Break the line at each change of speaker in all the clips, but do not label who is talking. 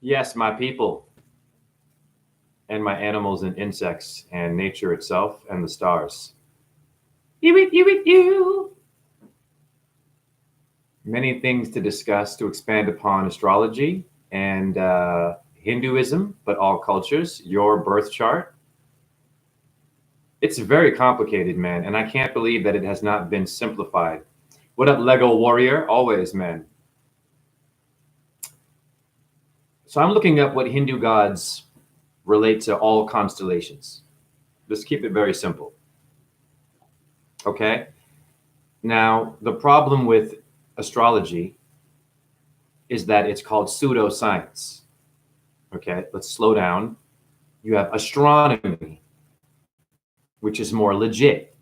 Yes, my people and my animals and insects and nature itself and the stars. You. Many things to discuss to expand upon astrology and Hinduism, but all cultures, your birth chart. It's very complicated, man, and I can't believe that it has not been simplified. What up, Lego Warrior? Always, man. So I'm looking up what Hindu gods relate to all constellations. Just keep it very simple. Okay? Now, the problem with astrology is that it's called pseudoscience. Okay, let's slow down. You have astronomy, which is more legit.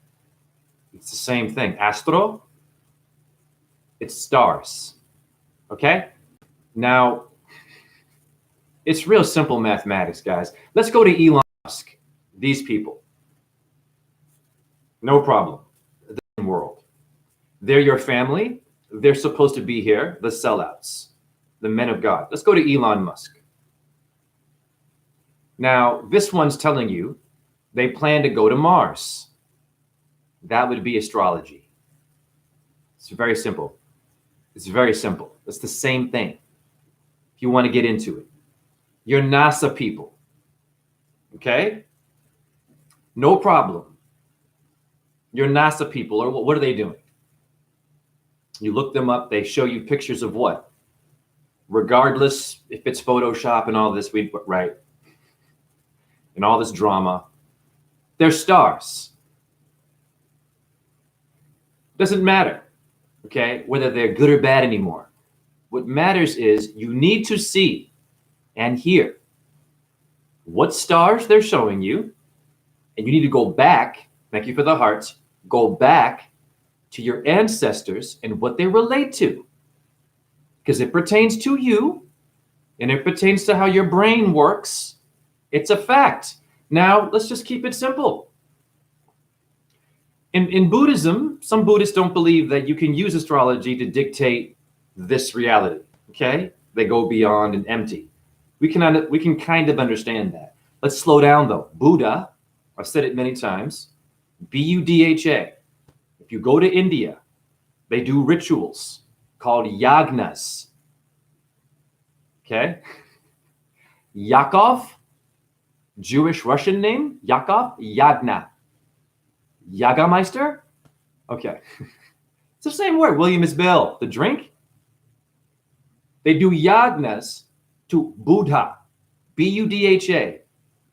It's the same thing. Astro, it's stars. Okay? Now, it's real simple mathematics, guys. Let's go to Elon Musk. These people. No problem. The world. They're your family. They're supposed to be here, the sellouts, the men of God. Let's go to Elon Musk. Now, this one's telling you they plan to go to Mars. That would be astrology. It's very simple. It's very simple. It's the same thing. If you want to get into it, you're NASA people. Okay? No problem. You're NASA people, or what are they doing? You look them up, they show you pictures of what? Regardless if it's Photoshop and all this, right? And all this drama. They're stars. Doesn't matter, okay, whether they're good or bad anymore. What matters is you need to see and hear what stars they're showing you, and you need to go back, thank you for the hearts, go back to your ancestors and what they relate to. Because it pertains to you, and it pertains to how your brain works. It's a fact. Now, let's just keep it simple. In Buddhism, some Buddhists don't believe that you can use astrology to dictate this reality, okay? They go beyond and empty. We can kind of understand that. Let's slow down, though. Buddha, I've said it many times, Buddha. If you go to India, they do rituals called yagnas. Okay? Yakov, Jewish Russian name, Yakov, Yagna. Yagameister? Okay. It's the same word. William is Bill. The drink? They do yagnas to Buddha, Buddha.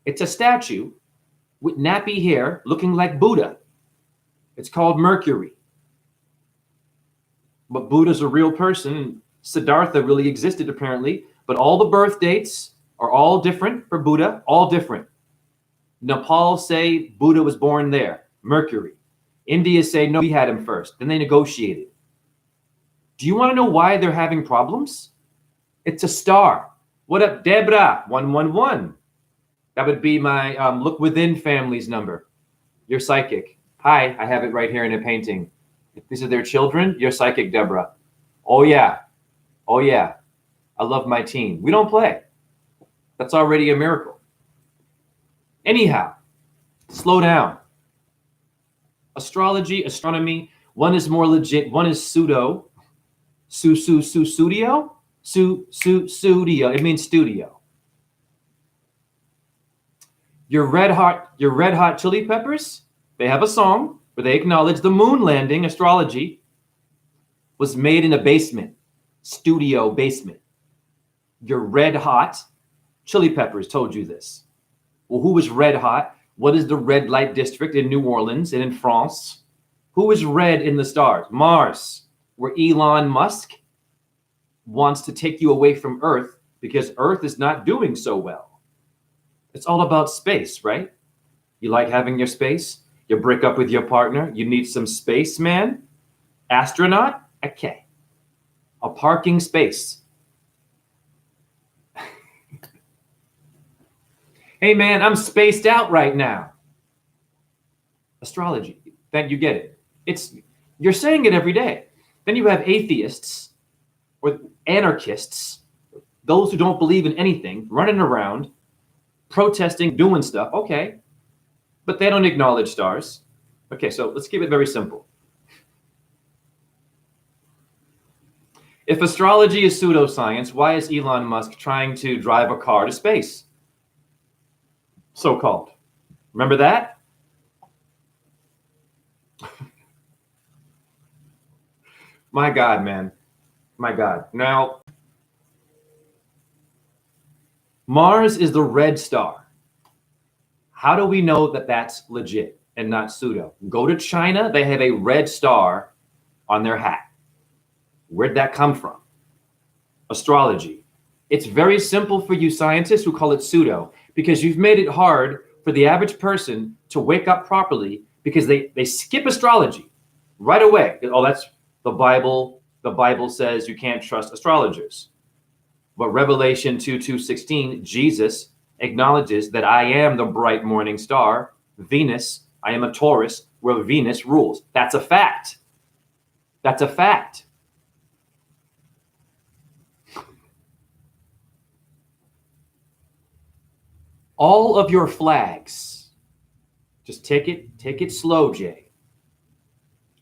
It's a statue with nappy hair looking like Buddha. It's called Mercury. But Buddha's a real person. Siddhartha really existed, apparently. But all the birth dates are all different for Buddha, all different. Nepal say Buddha was born there, Mercury. India say, no, we had him first. Then they negotiated. Do you want to know why they're having problems? It's a star. What up, Debra? 111. That would be my Look Within family's number. You're psychic. Hi, I have it right here in a painting. If these are their children, you're psychic, Deborah. Oh, yeah. Oh, yeah. I love my team. We don't play. That's already a miracle. Anyhow, slow down. Astrology, astronomy, one is more legit. One is pseudo. Studio? Studio. It means studio. Your red hot chili peppers, they have a song where they acknowledge the moon landing, astrology, was made in a basement, studio basement. Your red hot chili peppers told you this. Well, who was red hot? What is the red light district in New Orleans and in France? Who is red in the stars? Mars, where Elon Musk wants to take you away from Earth because Earth is not doing so well. It's all about space, right? You like having your space? You break up with your partner? You need some space, man? Astronaut? Okay. A parking space. Hey, man, I'm spaced out right now. Astrology. Then you get it. You're saying it every day. Then you have atheists or anarchists, those who don't believe in anything, running around, protesting, doing stuff. Okay. But they don't acknowledge stars. Okay, so let's keep it very simple. If astrology is pseudoscience, why is Elon Musk trying to drive a car to space? So-called. Remember that? My God, man. My God. Now, Mars is the red star. How do we know that that's legit and not pseudo? Go to China, they have a red star on their hat. Where'd that come from? Astrology. It's very simple for you scientists who call it pseudo, because you've made it hard for the average person to wake up properly because they skip astrology right away. Oh, that's the Bible. The Bible says you can't trust astrologers. But Revelation 2:16, Jesus acknowledges that I am the bright morning star, Venus. I am a Taurus where Venus rules. That's a fact. That's a fact. All of your flags, just take it slow, Jay.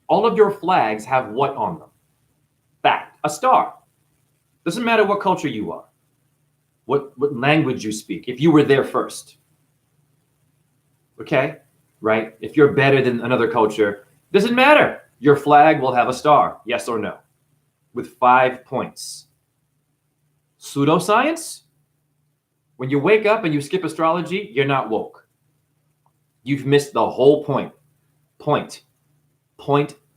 All of your flags have what on them? Fact, a star. Doesn't matter what culture you are, what language you speak, if you were there first. Okay, right? If you're better than another culture, doesn't matter. Your flag will have a star, yes or no, with 5 points. Pseudoscience? When you wake up and you skip astrology, you're not woke. You've missed the whole point. Point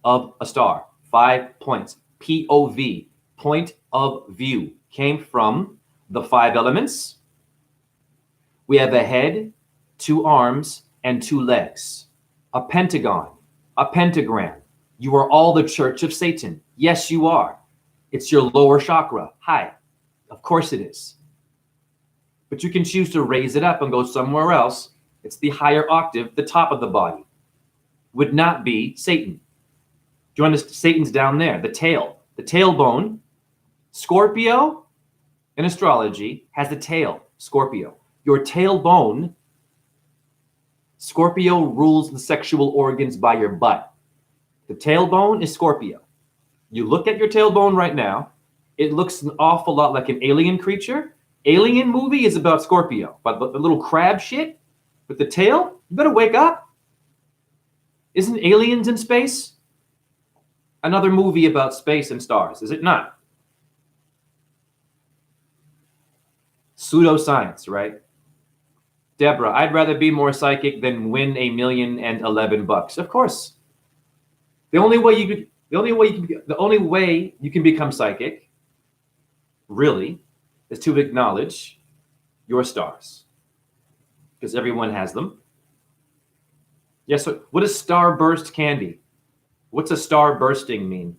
of a star. 5 points. POV, point of view, came from the 5 elements. We have a head, 2 arms, and 2 legs. A pentagon, a pentagram. You are all the Church of Satan. Yes, you are. It's your lower chakra. Hi. Of course it is. But you can choose to raise it up and go somewhere else. It's the higher octave, the top of the body. Would not be Satan. Do you understand? Satan's down there, the tailbone. Scorpio in astrology has the tail, Scorpio. Your tailbone, Scorpio rules the sexual organs by your butt. The tailbone is Scorpio. You look at your tailbone right now, it looks an awful lot like an alien creature. Alien movie is about Scorpio, but the little crab shit with the tail, you better wake up. Isn't Aliens in Space another movie about space and stars? Is it not? Pseudoscience, right? Deborah, I'd rather be more psychic than win $1,011,000. Of course. The only way you can become psychic, really, is to acknowledge your stars, because everyone has them. Yes. So what is starburst candy? What's a star bursting mean?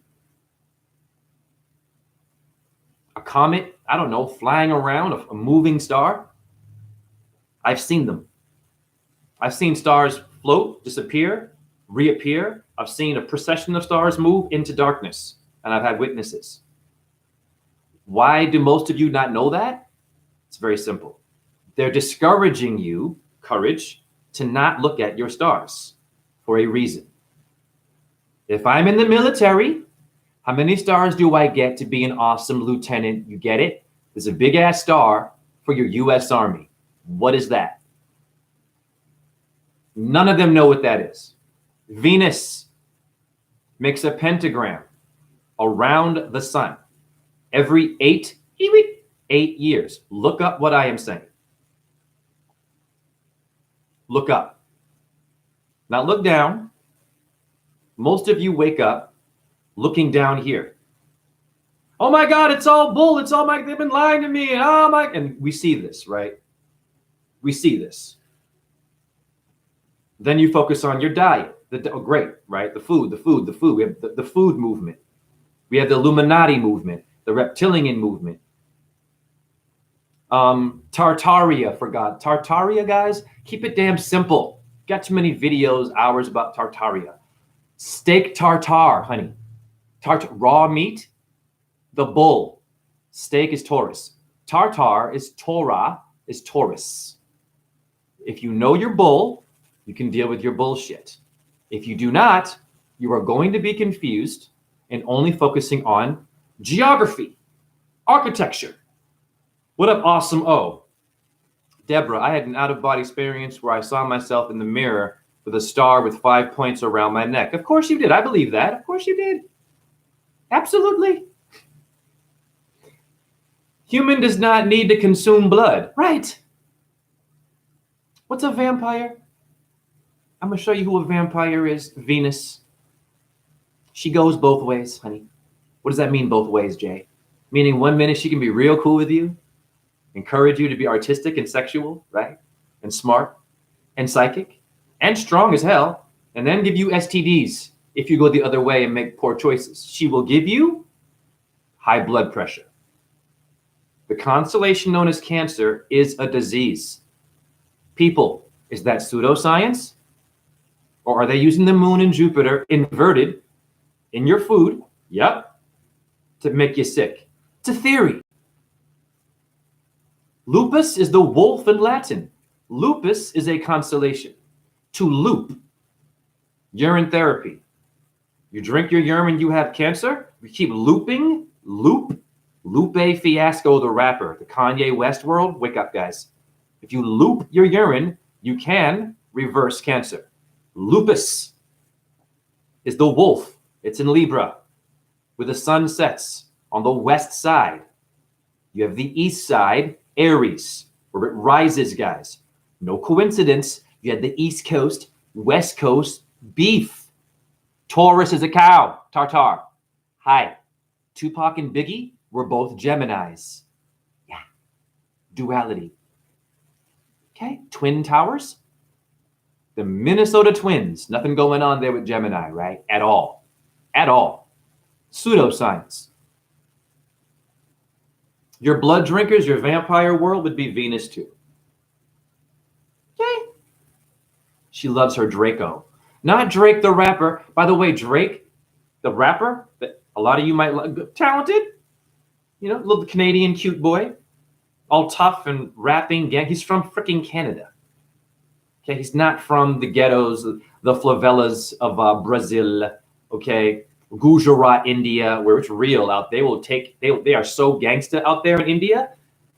A comet? I don't know, flying around, a moving star? I've seen them. I've seen stars float, disappear, reappear. I've seen a procession of stars move into darkness, and I've had witnesses. Why do most of you not know that? It's very simple. They're discouraging you, courage, to not look at your stars for a reason. If I'm in the military, how many stars do I get to be an awesome lieutenant? You get it? There's a big ass star for your US Army. What is that? None of them know what that is. Venus makes a pentagram around the sun every 8 years. Look up what I am saying. Look up. Not look down. Most of you wake up looking down here. Oh my God, it's all bull. It's all they've been lying to me. And we see this, right? We see this. Then you focus on your diet. Great, right? The food. We have the food movement. We have the Illuminati movement, the reptilian movement. Tartaria, for God. Tartaria, guys, keep it damn simple. Got too many videos, hours about Tartaria. Steak tartare, honey. Raw meat, the bull. Steak is Taurus. Tartar is Torah, is Taurus. If you know your bull, you can deal with your bullshit. If you do not, you are going to be confused and only focusing on geography, architecture. What up, awesome O? Deborah, I had an out-of-body experience where I saw myself in the mirror with a star with 5 points around my neck. Of course you did. I believe that. Of course you did. Absolutely. Human does not need to consume blood. Right. What's a vampire? I'm going to show you who a vampire is. Venus. She goes both ways, honey. What does that mean, both ways, Jay? Meaning 1 minute she can be real cool with you, encourage you to be artistic and sexual, right? And smart and psychic and strong as hell, and then give you STDs if you go the other way and make poor choices. She will give you high blood pressure. The constellation known as Cancer is a disease. People, is that pseudoscience? Or are they using the moon and Jupiter inverted in your food? Yep. To make you sick. It's a theory. Lupus is the wolf in Latin. Lupus is a constellation. To loop. Urine therapy. You drink your urine, you have cancer. You keep looping. Loop. Lupe Fiasco, the rapper, the Kanye West world. Wake up, guys. If you loop your urine, you can reverse cancer. Lupus is the wolf. It's in Libra, where the sun sets on the west side. You have the east side, Aries, where it rises, guys. No coincidence. You had the East Coast, West Coast, beef. Taurus is a cow, Tartar. Hi. Tupac and Biggie were both Geminis. Yeah. Duality. Okay. Twin Towers. The Minnesota Twins. Nothing going on there with Gemini, right? At all. At all. Pseudoscience. Your blood drinkers, your vampire world would be Venus too. Okay. She loves her Draco. Not Drake the rapper. By the way, Drake, the rapper, that a lot of you might like, talented, you know, little Canadian cute boy, all tough and rapping gang. He's from freaking Canada. Okay, he's not from the ghettos, the favelas of Brazil. Okay, Gujarat, India, where it's real out. They will take. They are so gangsta out there in India.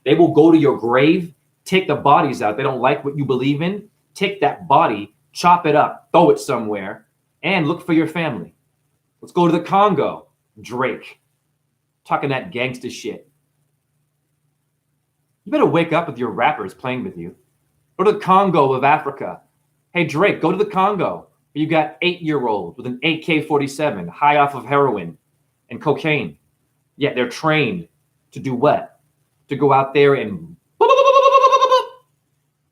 They will go to your grave, take the bodies out. They don't like what you believe in. Take that body, chop it up, throw it somewhere, and look for your family. Let's go to the Congo, Drake, talking that gangsta shit. You better wake up with your rappers playing with you. Go to the Congo of Africa. Hey, Drake, go to the Congo. You got 8-year-olds with an AK-47 high off of heroin and cocaine. Yet they're trained to do what? To go out there and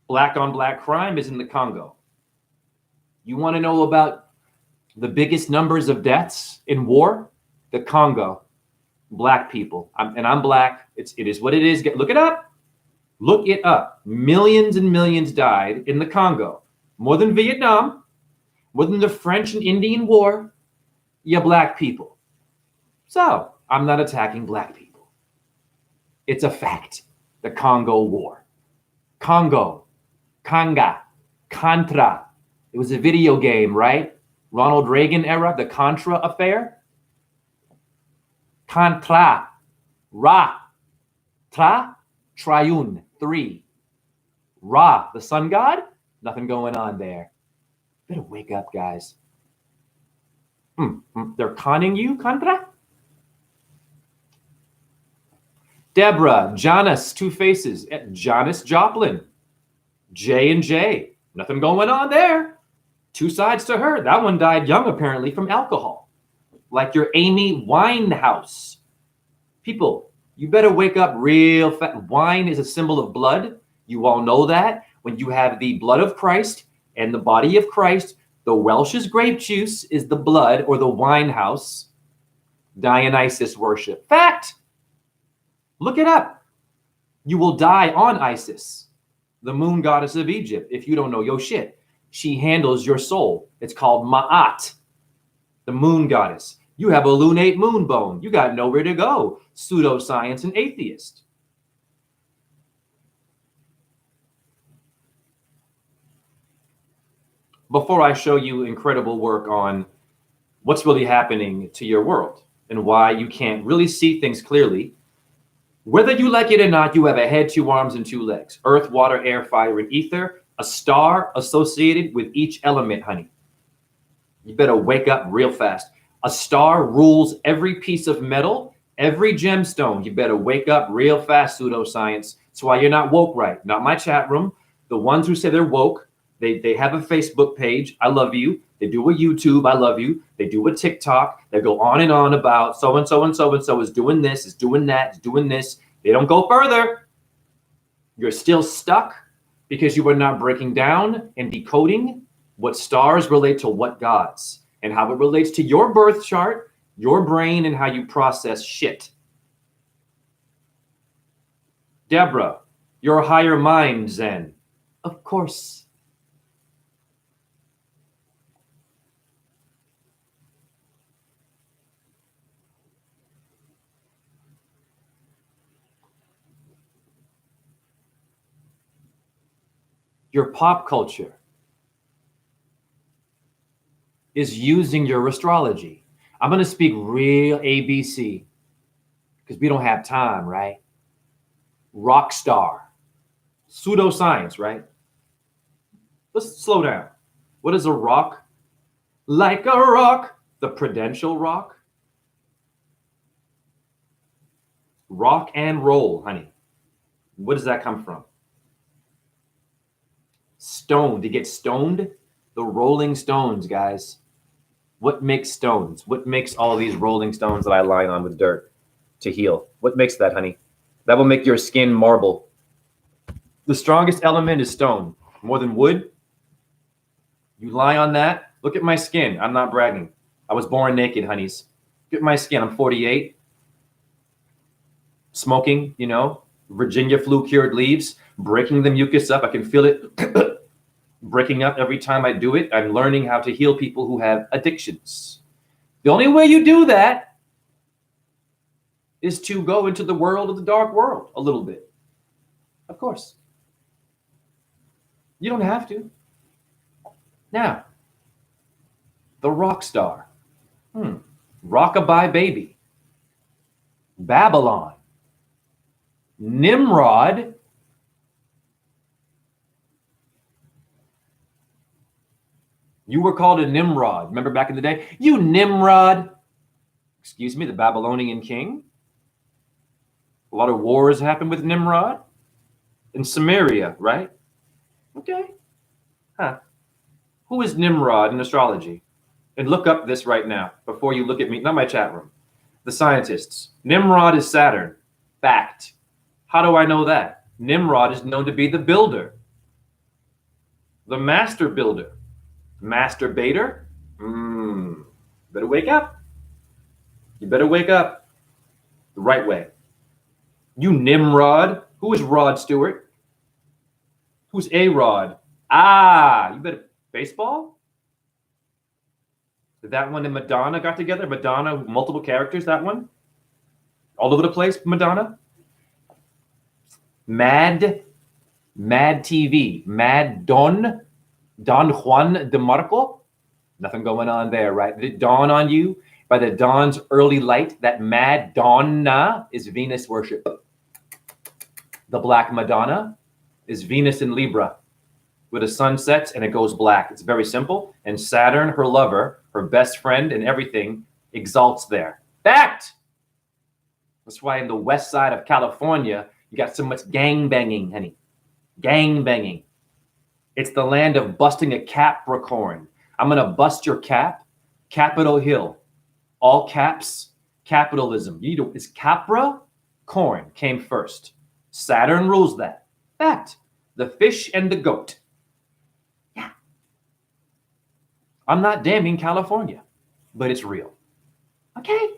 black on black crime is in the Congo. You want to know about the biggest numbers of deaths in war? The Congo. Black people. I'm black. It is what it is. Look it up. Look it up. Millions and millions died in the Congo. More than Vietnam. More than the French and Indian War. You black people. So, I'm not attacking black people. It's a fact. The Congo War. Congo. Conga. Contra. It was a video game, right? Ronald Reagan era, the Contra affair. Contra. Ra. Tra. Triune. 3. Ra, the sun god? Nothing going on there. Better wake up, guys. They're conning you, Contra? Deborah, Janus, 2 faces. Janis Joplin. J&J. Nothing going on there. 2 sides to her. That one died young, apparently, from alcohol. Like your Amy Winehouse. People, you better wake up real fast. Wine is a symbol of blood. You all know that. When you have the blood of Christ and the body of Christ, the Welsh's grape juice is the blood or the wine house. Dionysus worship. Fact. Look it up. You will die on Isis, the moon goddess of Egypt, if you don't know your shit. She handles your soul. It's called Ma'at, the moon goddess. You have a lunate moon bone. You got nowhere to go. Pseudoscience and atheist. before I show you incredible work on what's really happening to your world and why you can't really see things clearly. Whether you like it or not, you have a head, 2 arms, and 2 legs. Earth, water, air, fire, and ether. A star associated with each element, honey. You better wake up real fast. A star rules every piece of metal, every gemstone. You better wake up real fast, pseudoscience. That's why you're not woke right. Not my chat room. The ones who say they're woke, they have a Facebook page. I love you. They do a YouTube. I love you. They do a TikTok. They go on and on about so-and-so and so-and-so is doing this, is doing that, is doing this. They don't go further. You're still stuck because you are not breaking down and decoding what stars relate to what gods and how it relates to your birth chart, your brain, and how you process shit. Deborah, your higher mind, Zen. Of course. Your pop culture is using your astrology. I'm going to speak real ABC because we don't have time, right? Rock star, pseudoscience, right? Let's slow down. What is a rock? Like a rock, the Prudential rock. Rock and roll, honey. What does that come from? Stone, to get stoned? The Rolling Stones, guys. What makes stones? What makes all these rolling stones that I line on with dirt to heal? What makes that, honey? That will make your skin marble. The strongest element is stone. More than wood. You lie on that. Look at my skin. I'm not bragging. I was born naked, honeys. Look at my skin. I'm 48. Smoking, Virginia flu cured leaves, breaking the mucus up. I can feel it breaking up every time I do it. I'm learning how to heal people who have addictions. The only way you do that is to go into the world of the dark world a little bit. Of course. You don't have to. Now, the rock star. Rockabye baby. Babylon. Nimrod. You were called a Nimrod. Remember back in the day? You Nimrod. Excuse me, the Babylonian king. A lot of wars happened with Nimrod. In Samaria, right? Okay. Who is Nimrod in astrology? And look up this right now before you look at me. Not my chat room. The scientists. Nimrod is Saturn. Fact. How do I know that? Nimrod is known to be the builder. The master builder. Masturbator? Better wake up. You better wake up the right way. You Nimrod. Who is Rod Stewart? Who's A-Rod? You better baseball? That one and Madonna got together? Madonna, multiple characters, that one? All over the place, Madonna? Mad TV. Mad Don Juan de Marco? Nothing going on there, right? Did it dawn on you by the dawn's early light that Madonna is Venus worship? The Black Madonna is Venus in Libra, where the sun sets and it goes black. It's very simple. And Saturn, her lover, her best friend and everything, exalts there. Fact! That's why in the west side of California, you got so much gang banging, honey. Gang banging. It's the land of busting a Capricorn. I'm going to bust your cap. Capitol Hill. All caps. Capitalism. It's Capra. Corn came first. Saturn rules that. Fact. The fish and the goat. Yeah. I'm not damning California, but it's real. Okay.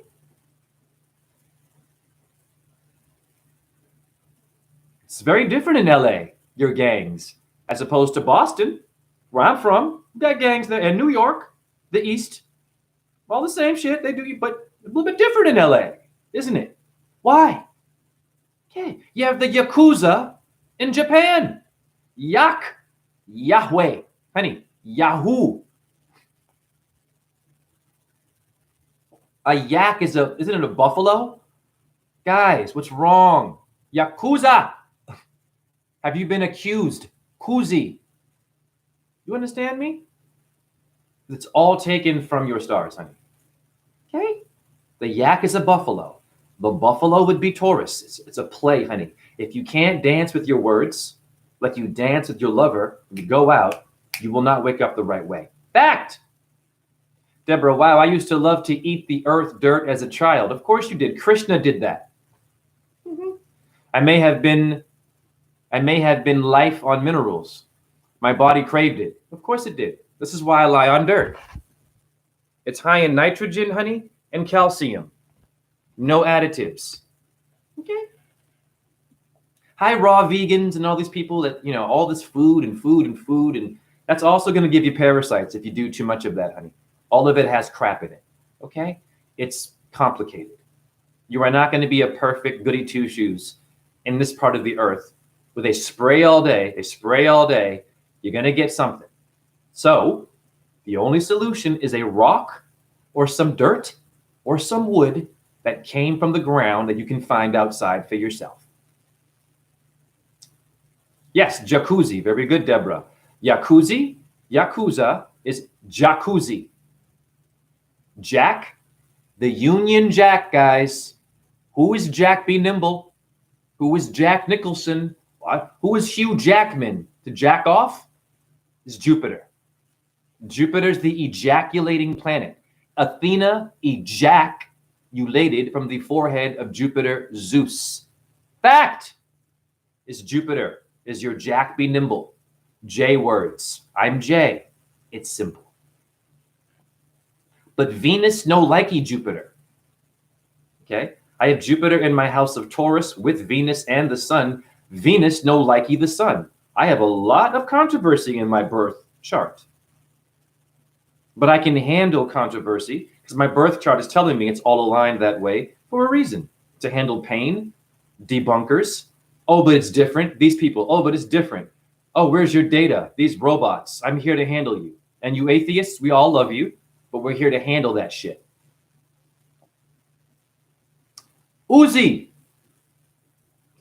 It's very different in LA, your gangs, as opposed to Boston, where I'm from. We got gangs there, and New York, the East. All the same shit they do, but a little bit different in LA, isn't it? Why? Okay. You have the Yakuza in Japan. Yahweh. Honey, Yahoo. A yak isn't it a buffalo? Guys, what's wrong? Yakuza. Have you been accused? Kuzi. You understand me? It's all taken from your stars, honey. Okay? The yak is a buffalo. The buffalo would be Taurus. It's a play, honey. If you can't dance with your words, like you dance with your lover, when you go out, you will not wake up the right way. Fact! Deborah, wow, I used to love to eat the earth dirt as a child. Of course you did. Krishna did that. Mm-hmm. I may have been life on minerals. My body craved it. Of course it did. This is why I lie on dirt. It's high in nitrogen, honey, and calcium. No additives. Okay. Hi, raw vegans and all these people that, all this food, and that's also going to give you parasites if you do too much of that, honey. All of it has crap in it. Okay? It's complicated. You are not going to be a perfect goody two-shoes in this part of the earth where they spray all day. You're going to get something. So the only solution is a rock or some dirt or some wood that came from the ground that you can find outside for yourself. Yes, jacuzzi. Very good, Deborah. Yakuza is jacuzzi. Jack, the Union Jack, guys. Who is Jack B. Nimble? Who is Jack Nicholson? Who is Hugh Jackman? To jack off is Jupiter. Jupiter's the ejaculating planet. Athena ejaculated from the forehead of Jupiter Zeus. Fact is Jupiter is your Jack B. Nimble. J words. I'm J. It's simple. But Venus no likey Jupiter. Okay? I have Jupiter in my house of Taurus with Venus and the sun. Venus no likey the sun. I have a lot of controversy in my birth chart. But I can handle controversy because my birth chart is telling me it's all aligned that way for a reason. To handle pain, debunkers. Oh, but it's different. These people. Oh, but it's different. Oh, where's your data? These robots. I'm here to handle you. And you atheists, we all love you, but we're here to handle that shit. Uzi.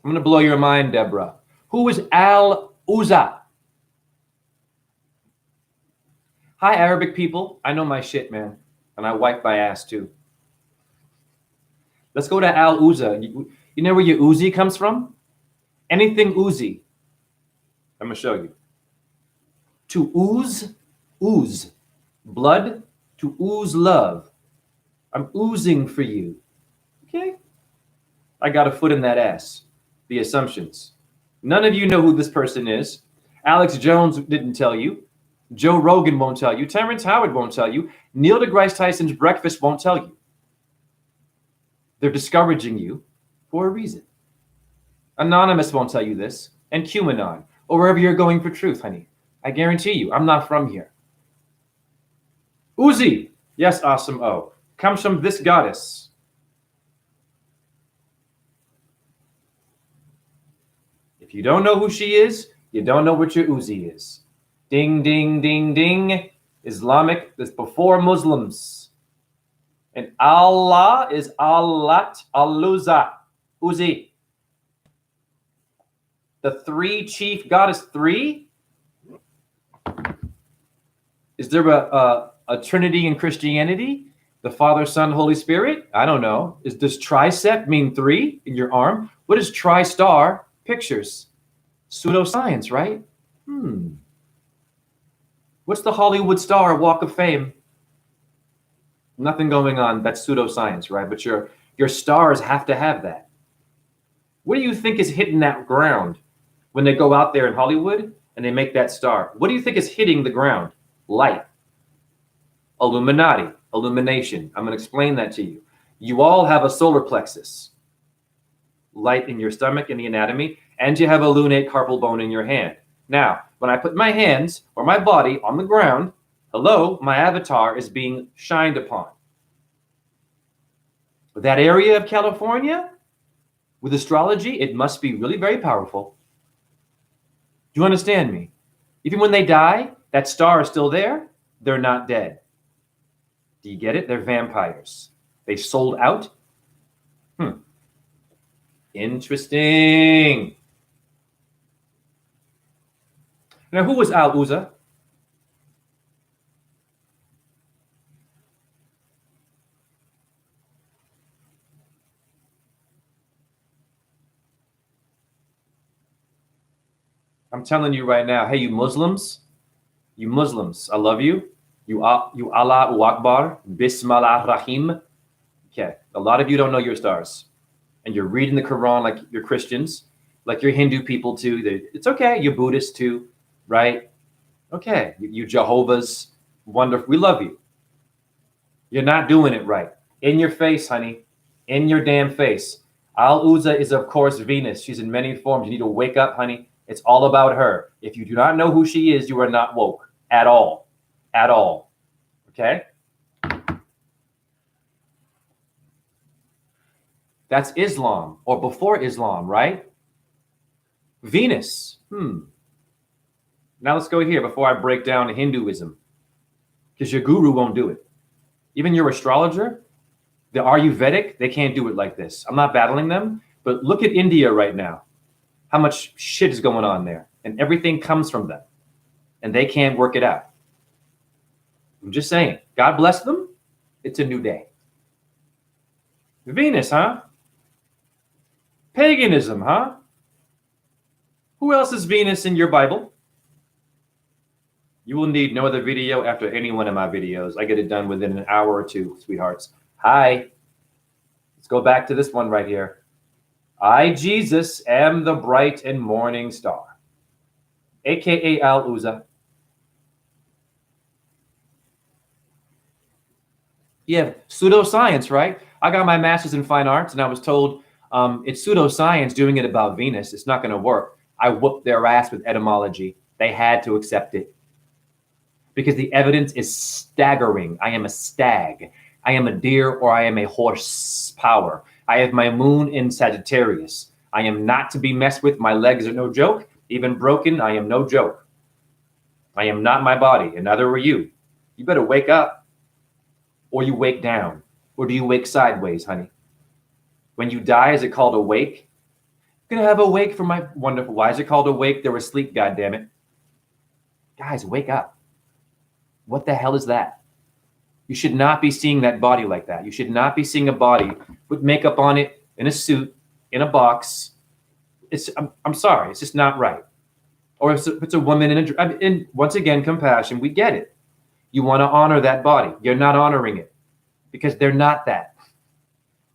I'm going to blow your mind, Deborah. Who is Al-Uzza? Hi, Arabic people. I know my shit, man. And I wipe my ass, too. Let's go to Al-Uzza. You know where your Uzi comes from? Anything Uzi. I'm going to show you. To ooze. Blood, to ooze love. I'm oozing for you. Okay? I got a foot in that ass. The assumptions. None of you know who this person is. Alex Jones didn't tell you. Joe Rogan won't tell you. Terrence Howard won't tell you. Neil deGrasse Tyson's Breakfast won't tell you. They're discouraging you for a reason. Anonymous won't tell you this. And QAnon. Or wherever you're going for truth, honey. I guarantee you, I'm not from here. Uzi. Yes, awesome O. Comes from this goddess. If you don't know who she is, you don't know what your Uzi is. Ding, ding, ding, ding. Islamic is before Muslims. And Allah is Allat, Al-Uzza, Uzi. The three chief goddess, three? Is there a trinity in Christianity? The Father, Son, Holy Spirit? I don't know. Does tricep mean three in your arm? What is tri-star? Pictures. Pseudoscience, right? What's the Hollywood star Walk of Fame? Nothing going on. That's pseudoscience, right? But your stars have to have that. What do you think is hitting that ground when they go out there in Hollywood and they make that star? What do you think is hitting the ground? Light. Illuminati. Illumination. I'm going to explain that to you. You all have a solar plexus. Light in your stomach in the anatomy, and you have a lunate carpal bone in your hand. Now, when I put my hands or my body on the ground, hello, my avatar is being shined upon. That area of California, with astrology, it must be really very powerful. Do you understand me? Even when they die, That star is still there. They're not dead. Do you get it? They're vampires. They sold out. Interesting. Now, who was Al Uzza? I'm telling you right now, hey, you Muslims, I love you. You Allah Akbar, Bismillah Rahim. Okay, a lot of you don't know your stars, and you're reading the Quran like you're Christians, like you're Hindu people too. It's okay. You're Buddhist too, right? Okay, you Jehovah's, wonderful. We love you. You're not doing it right. In your face, honey. In your damn face. Al Uzza is, of course, Venus. She's in many forms. You need to wake up, honey. It's all about her. If you do not know who she is, you are not woke at all. At all. Okay? That's Islam, or before Islam, right? Venus. Now let's go here before I break down Hinduism, because your guru won't do it. Even your astrologer, the Ayurvedic, they can't do it like this. I'm not battling them, but look at India right now. How much shit is going on there, and everything comes from them, and they can't work it out. I'm just saying, God bless them. It's a new day. Venus, huh? Paganism, huh? Who else is Venus in your Bible? You will need no other video after any one of my videos. I get it done within an hour or two, sweethearts. Hi. Let's go back to this one right here. I, Jesus, am the bright and morning star, a.k.a. Al Uzza. Yeah, pseudoscience, right? I got my master's in fine arts, and I was told it's pseudoscience doing it about Venus. It's not going to work. I whooped their ass with etymology. They had to accept it because the evidence is staggering. I am a stag. I am a deer, or I am a horsepower. I have my moon in Sagittarius. I am not to be messed with. My legs are no joke. Even broken, I am no joke. I am not my body, and neither are you. You better wake up, or you wake down, or do you wake sideways, honey? When you die, is it called awake? I'm gonna have a wake for my wonderful. Why is it called awake? They were asleep, goddammit. Guys, wake up. What the hell is that? You should not be seeing that body like that. You should not be seeing a body with makeup on it, in a suit, in a box. I'm sorry, it's just not right. Or if it's a woman and once again, compassion, we get it. You want to honor that body. You're not honoring it because they're not that.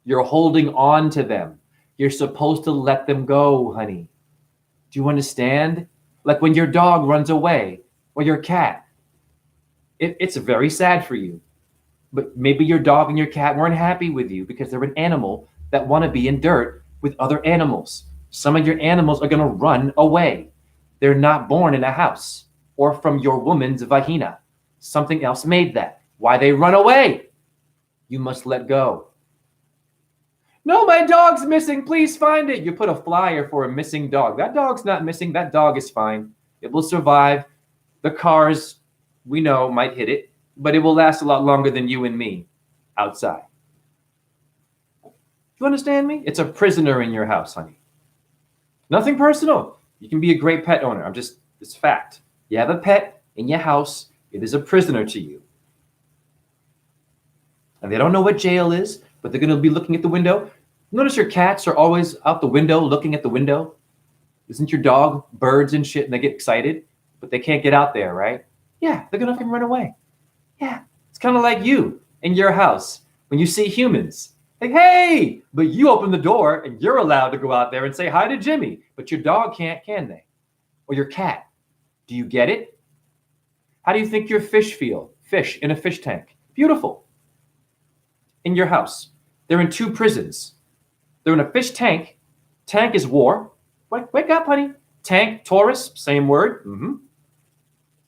You're holding on to them. You're supposed to let them go, honey. Do you understand? Like when your dog runs away or your cat. It's very sad for you. But maybe your dog and your cat weren't happy with you because they're an animal that want to be in dirt with other animals. Some of your animals are going to run away. They're not born in a house or from your woman's vagina. Something else made that. Why they run away? You must let go. No, my dog's missing. Please find it. You put a flyer for a missing dog. That dog's not missing. That dog is fine. It will survive. The cars, we know, might hit it, but it will last a lot longer than you and me outside. You understand me? It's a prisoner in your house, honey. Nothing personal. You can be a great pet owner. It's fact. You have a pet in your house. It is a prisoner to you. And they don't know what jail is, but they're going to be looking at the window. Notice your cats are always out the window, looking at the window. Isn't your dog birds and shit, and they get excited, but they can't get out there, right? Yeah, they're going to run away. Yeah, it's kind of like you in your house when you see humans. Like, hey, but you open the door and you're allowed to go out there and say hi to Jimmy, but your dog can't, can they? Or your cat. Do you get it? How do you think your fish feel? Fish in a fish tank. Beautiful. In your house. They're in two prisons. They're in a fish tank. Tank is war. Wake up, honey. Tank, Taurus, same word.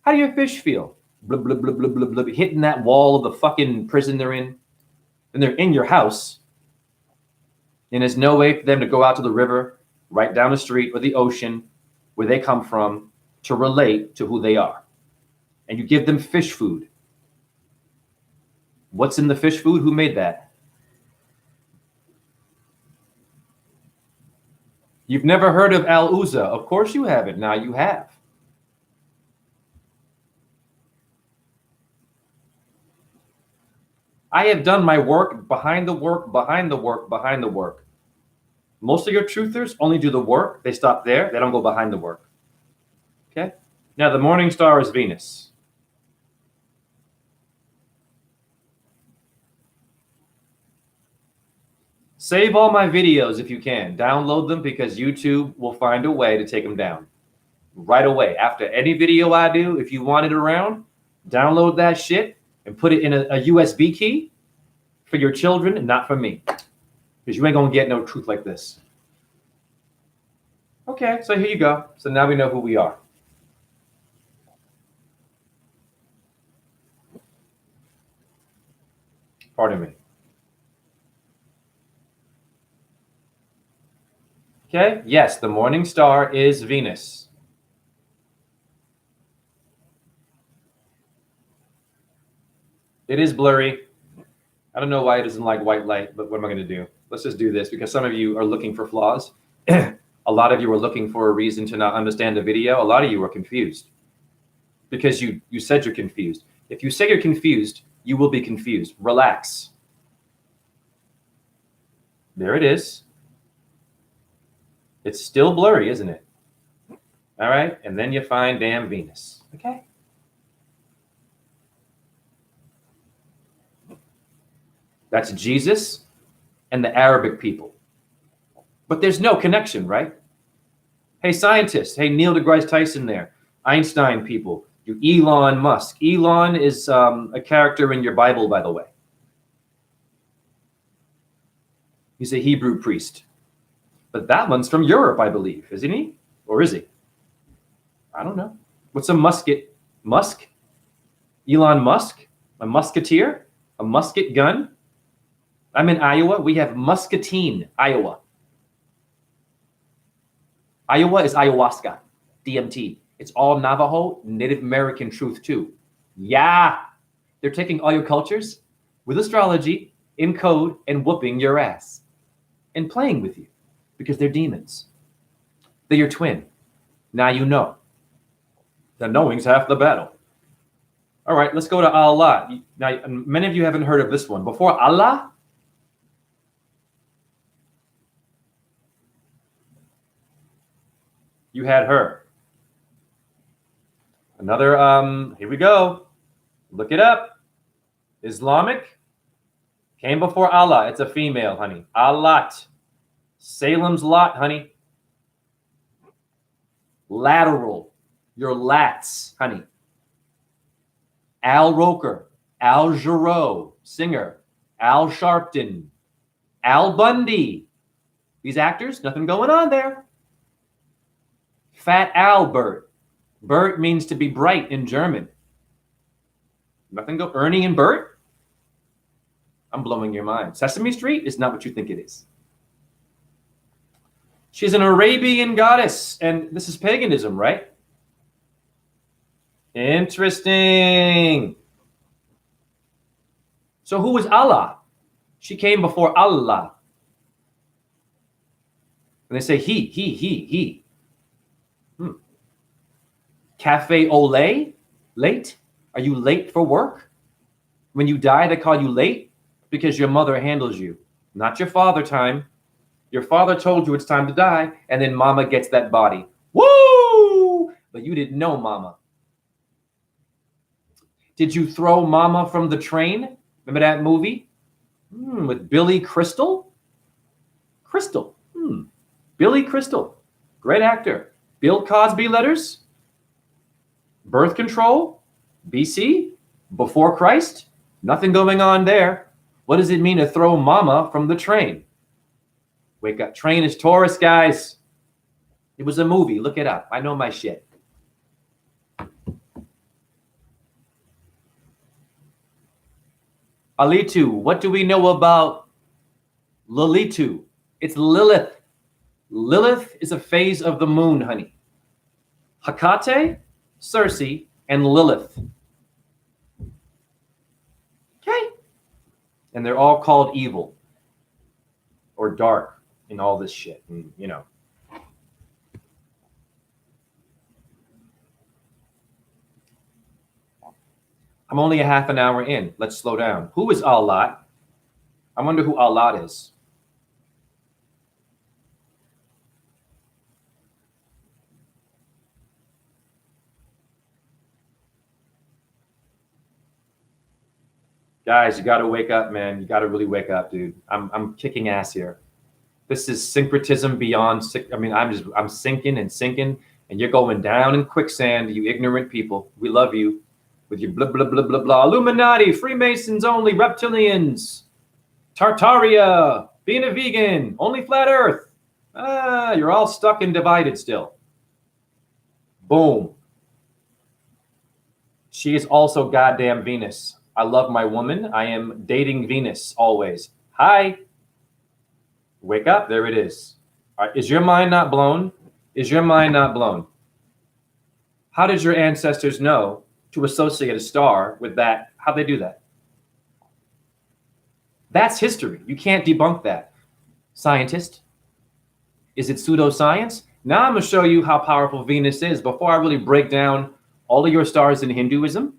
How do your fish feel? Blub, blub, blub, blub, blub, blub, hitting that wall of the fucking prison they're in. And they're in your house. And there's no way for them to go out to the river, right down the street, or the ocean, where they come from, to relate to who they are. and you give them fish food. What's in the fish food? Who made that? You've never heard of Al-Uzza. Of course you haven't. Now you have. I have done my work behind the work, behind the work, behind the work. Most of your truthers only do the work. They stop there. They don't go behind the work. Okay? Now, the morning star is Venus. Save all my videos if you can. Download them because YouTube will find a way to take them down. Right away. After any video I do, if you want it around, download that shit and put it in a USB key for your children and not for me. Because you ain't going to get no truth like this. Okay, so here you go. So now we know who we are. Pardon me. Okay, yes, the morning star is Venus. It is blurry. I don't know why it doesn't like white light, but what am I going to do? Let's just do this because some of you are looking for flaws. A lot of you are looking for a reason to not understand the video. A lot of you are confused because you said you're confused. If you say you're confused, you will be confused. Relax. There it is. It's still blurry, isn't it? All right. And then you find damn Venus. Okay. That's Jesus and the Arabic people. But there's no connection, right? Hey, scientists. Hey, Neil deGrasse Tyson there. Einstein people. You Elon Musk. Elon is a character in your Bible, by the way. He's a Hebrew priest. But that one's from Europe, I believe. Isn't he? Or is he? I don't know. What's a musket? Musk? Elon Musk? A musketeer? A musket gun? I'm in Iowa. We have Muscatine, Iowa. Iowa is ayahuasca, DMT. It's all Navajo, Native American truth too. Yeah. They're taking all your cultures with astrology, in code, and whooping your ass. And playing with you. Because they're demons. They're your twin. Now you know. The knowing's half the battle. All right, let's go to Allah. Now, many of you haven't heard of this one. Before Allah, you had her. Another, here we go. Look it up. Islamic came before Allah. It's a female, honey. Allat. Salem's Lot, honey. Lateral. Your lats, honey. Al Roker. Al Jarreau, singer. Al Sharpton. Al Bundy. These actors, nothing going on there. Fat Albert. Bert means to be bright in German. Nothing go. Ernie and Bert? I'm blowing your mind. Sesame Street is not what you think it is. She's an Arabian goddess, and this is paganism, right? Interesting. So who is Allah? She came before Allah. And they say he. Cafe au lait? Late? Are you late for work? When you die, they call you late because your mother handles you. Not your father time. Your father told you it's time to die, and then mama gets that body. Woo! But you didn't know mama. Did you throw mama from the train? Remember that movie? With Billy Crystal? Crystal. Billy Crystal. Great actor. Bill Cosby letters. Birth control. BC. Before Christ. Nothing going on there. What does it mean to throw mama from the train? Wake up. Train is Taurus, guys. It was a movie. Look it up. I know my shit. Alitu. What do we know about Lilitu? It's Lilith. Lilith is a phase of the moon, honey. Hecate, Circe, and Lilith. And they're all called evil or dark in all this shit. And, you know. I'm only a half an hour in. Let's slow down. Who is Allah? I wonder who Allah is. Guys, you got to wake up, man. You got to really wake up, dude. I'm kicking ass here. This is syncretism beyond. I mean, I'm sinking, and you're going down in quicksand. You ignorant people. We love you with your blah blah blah blah blah. Illuminati, Freemasons only, reptilians, Tartaria, being a vegan, only flat Earth. You're all stuck and divided still. Boom. She is also goddamn Venus. I love my woman. I am dating Venus always. Hi. Wake up. There it is. All right. Is your mind not blown? Is your mind not blown? How did your ancestors know to associate a star with that? How'd they do that? That's history. You can't debunk that. Scientist. Is it pseudoscience? Now I'm going to show you how powerful Venus is before I really break down all of your stars in Hinduism.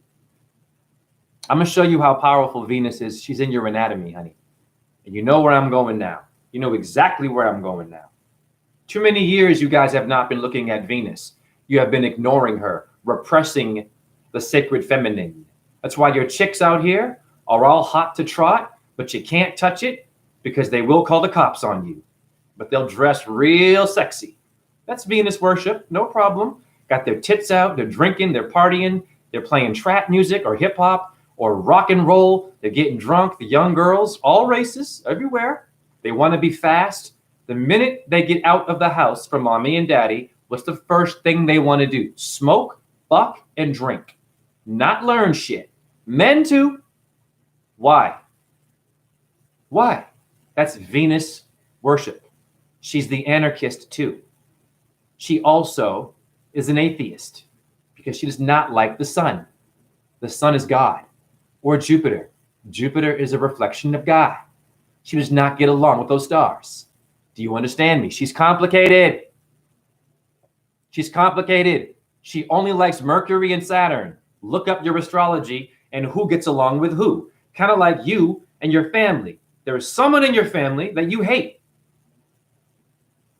I'm going to show you how powerful Venus is. She's in your anatomy, honey. And you know where I'm going now. You know exactly where I'm going now. Too many years you guys have not been looking at Venus. You have been ignoring her, repressing the sacred feminine. That's why your chicks out here are all hot to trot, but you can't touch it because they will call the cops on you. But they'll dress real sexy. That's Venus worship, no problem. Got their tits out, they're drinking, they're partying, they're playing trap music or hip hop or rock and roll. They're getting drunk, the young girls, all races, everywhere. They want to be fast. The minute they get out of the house from mommy and daddy, what's the first thing they want to do? Smoke, fuck, and drink. Not learn shit. Men too. Why? Why? That's Venus worship. She's the anarchist too. She also is an atheist because she does not like the sun. The sun is God. Or Jupiter. Jupiter is a reflection of God. She does not get along with those stars. Do you understand me? She's complicated. She's complicated. She only likes Mercury and Saturn. Look up your astrology and who gets along with who. Kind of like you and your family. There is someone in your family that you hate.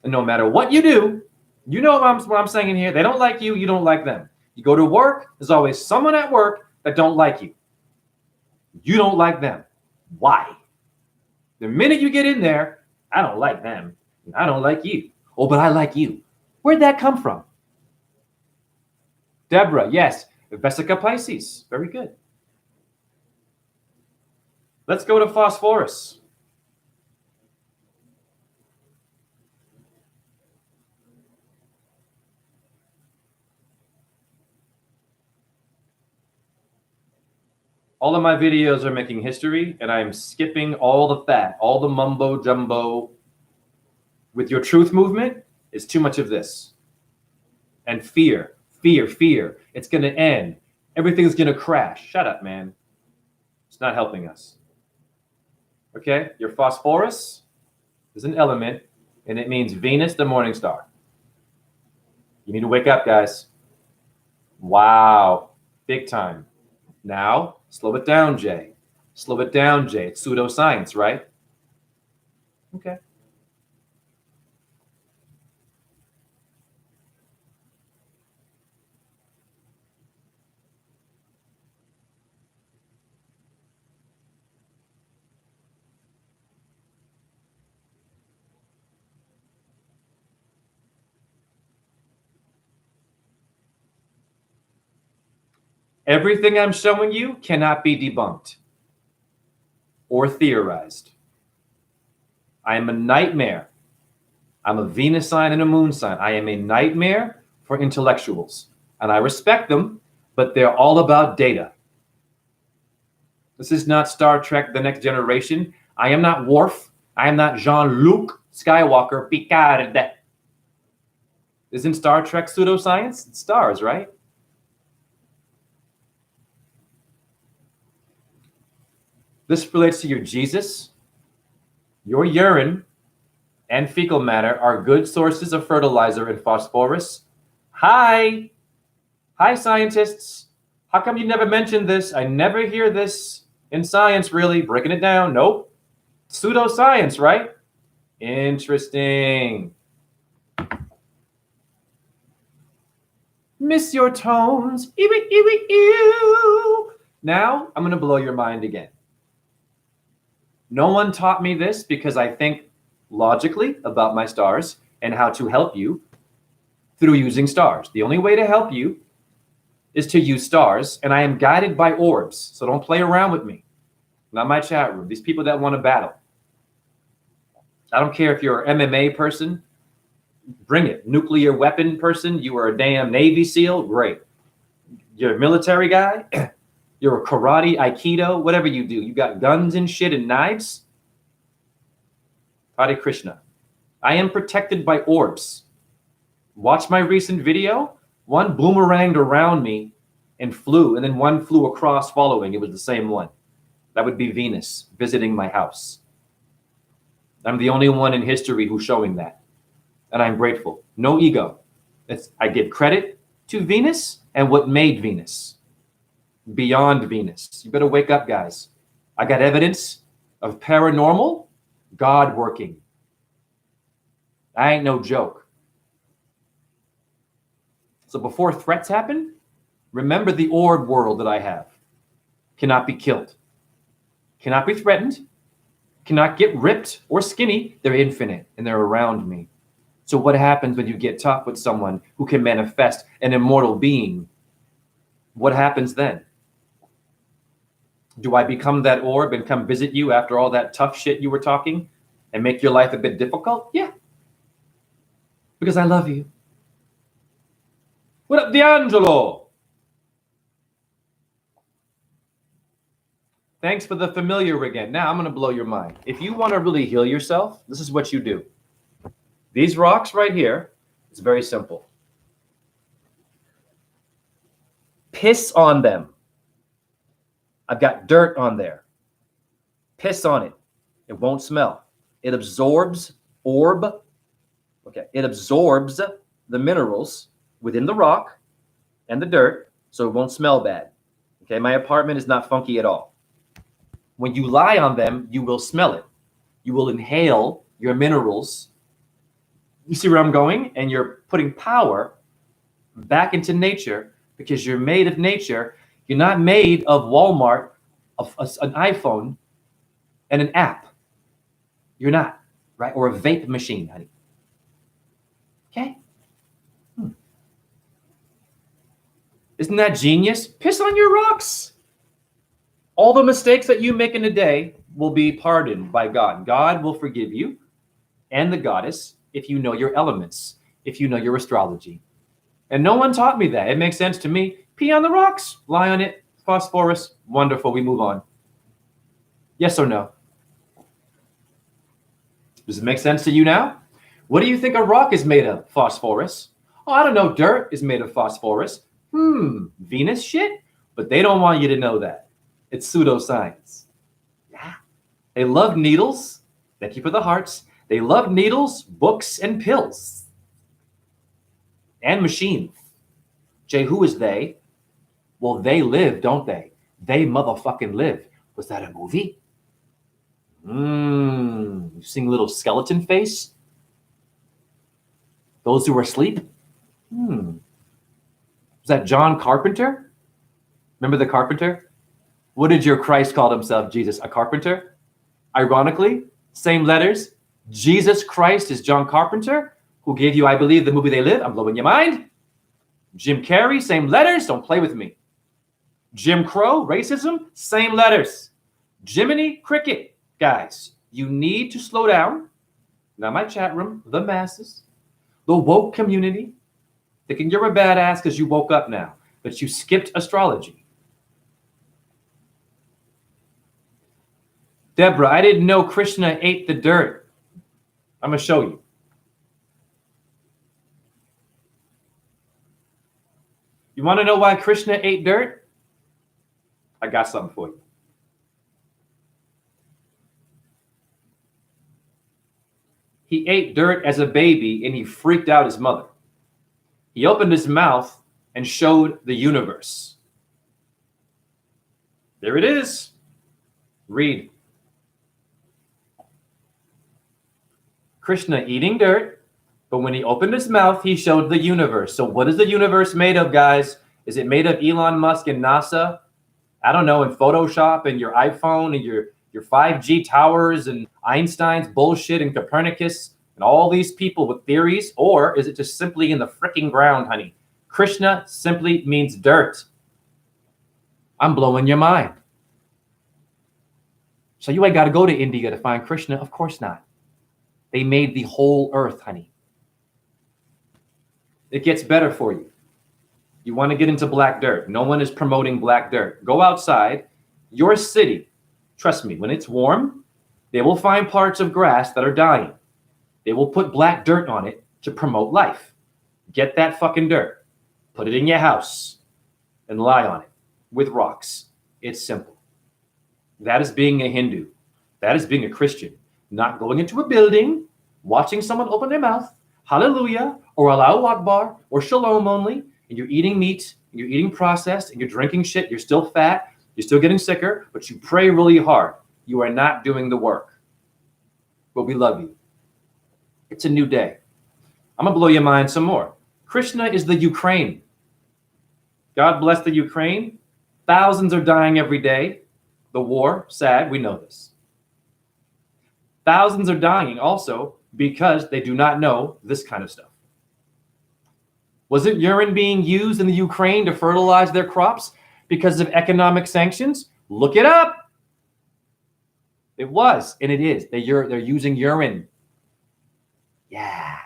And no matter what you do, you know what I'm saying here. They don't like you. You don't like them. You go to work. There's always someone at work that don't like you. You don't like them. Why? The minute you get in there, I don't like them. I don't like you. Oh, but I like you. Where'd that come from? Deborah, yes. Vesica Pisces. Very good. Let's go to phosphorus. All of my videos are making history, and I'm skipping all the fat, all the mumbo jumbo. With your truth movement, is too much of this. And fear, fear, fear. It's going to end. Everything's going to crash. Shut up, man. It's not helping us. Okay? Your phosphorus is an element, and it means Venus, the morning star. You need to wake up, guys. Wow. Big time. Now, slow it down, Jay. Slow it down, Jay. It's pseudoscience, right? Okay. Everything I'm showing you cannot be debunked or theorized. I am a nightmare. I'm a Venus sign and a moon sign. I am a nightmare for intellectuals. And I respect them, but they're all about data. This is not Star Trek, The Next Generation. I am not Worf. I am not Jean-Luc Skywalker, Picard. Isn't Star Trek pseudoscience? It's stars, right? This relates to your Jesus. Your urine and fecal matter are good sources of fertilizer and phosphorus. Hi, scientists. How come you never mentioned this? I never hear this in science, really. Breaking it down. Nope. Pseudoscience, right? Interesting. Miss your tones. Ew, ew, ew. Now, I'm going to blow your mind again. No one taught me this because I think logically about my stars and how to help you through using stars. The only way to help you is to use stars, and I am guided by orbs, so don't play around with me. Not my chat room. These people that want to battle. I don't care if you're an MMA person, bring it. Nuclear weapon person, you are a damn Navy SEAL, great. You're a military guy, you're a karate, aikido, whatever you do. You got guns and shit and knives. Hare Krishna. I am protected by orbs. Watch my recent video. One boomeranged around me and flew, and then one flew across following. It was the same one. That would be Venus visiting my house. I'm the only one in history who's showing that. And I'm grateful. No ego. I give credit to Venus and what made Venus. Beyond Venus. You better wake up, guys. I got evidence of paranormal God working. I ain't no joke. So before threats happen, remember the orb world that I have. Cannot be killed. Cannot be threatened. Cannot get ripped or skinny. They're infinite and they're around me. So what happens when you get tough with someone who can manifest an immortal being? What happens then? Do I become that orb and come visit you after all that tough shit you were talking and make your life a bit difficult? Yeah. Because I love you. What up, D'Angelo? Thanks for the familiar again. Now I'm going to blow your mind. If you want to really heal yourself, this is what you do. These rocks right here, it's very simple. Piss on them. I've got dirt on there. Piss on it. It won't smell. It absorbs It absorbs the minerals within the rock and the dirt, so it won't smell bad. Okay, my apartment is not funky at all. When you lie on them, you will smell it. You will inhale your minerals. You see where I'm going? And you're putting power back into nature because you're made of nature. You're not made of Walmart, of an iPhone, and an app. You're not, right? Or a vape machine, honey. Okay? Isn't that genius? Piss on your rocks. All the mistakes that you make in a day will be pardoned by God. God will forgive you and the goddess if you know your elements, if you know your astrology. And no one taught me that. It makes sense to me. Pee on the rocks, lie on it, phosphorus, wonderful, we move on. Yes or no? Does it make sense to you now? What do you think a rock is made of? Phosphorus. Oh, I don't know, dirt is made of phosphorus. Venus shit? But they don't want you to know that. It's pseudoscience. Yeah. They love needles. Thank you for the hearts. They love needles, books, and pills. And machines. Jay, who is they? Well, they live, don't they? They motherfucking live. Was that a movie? You seeing a little skeleton face? Those who are asleep? Was that John Carpenter? Remember the carpenter? What did your Christ call himself, Jesus? A carpenter? Ironically, same letters. Jesus Christ is John Carpenter, who gave you, I believe, the movie They Live. I'm blowing your mind. Jim Carrey, same letters. Don't play with me. Jim Crow, racism, same letters. Jiminy Cricket. Guys, you need to slow down. Not my chat room, the masses, the woke community, thinking you're a badass because you woke up now, but you skipped astrology. Deborah, I didn't know Krishna ate the dirt. I'm going to show you. You want to know why Krishna ate dirt? I got something for you. He ate dirt as a baby and he freaked out his mother. He opened his mouth and showed the universe. There it is. Read. Krishna eating dirt, but when he opened his mouth, he showed the universe. So what is the universe made of, guys? Is it made of Elon Musk and NASA? I don't know, and Photoshop and your iPhone and your 5G towers and Einstein's bullshit and Copernicus and all these people with theories? Or is it just simply in the freaking ground, honey? Krishna simply means dirt. I'm blowing your mind. So you ain't got to go to India to find Krishna? Of course not. They made the whole earth, honey. It gets better for you. You want to get into black dirt. No one is promoting black dirt. Go outside. Your city, trust me, when it's warm, they will find parts of grass that are dying. They will put black dirt on it to promote life. Get that fucking dirt. Put it in your house and lie on it with rocks. It's simple. That is being a Hindu. That is being a Christian. Not going into a building, watching someone open their mouth, hallelujah, or Allahu Akbar, or shalom only, and you're eating meat, and you're eating processed, and you're drinking shit, you're still fat, you're still getting sicker, but you pray really hard. You are not doing the work. But we love you. It's a new day. I'm going to blow your mind some more. Krishna is the Ukraine. God bless the Ukraine. Thousands are dying every day. The war, sad, we know this. Thousands are dying also because they do not know this kind of stuff. Wasn't urine being used in the Ukraine to fertilize their crops because of economic sanctions? Look it up. It was, and it is. They're using urine. Yeah.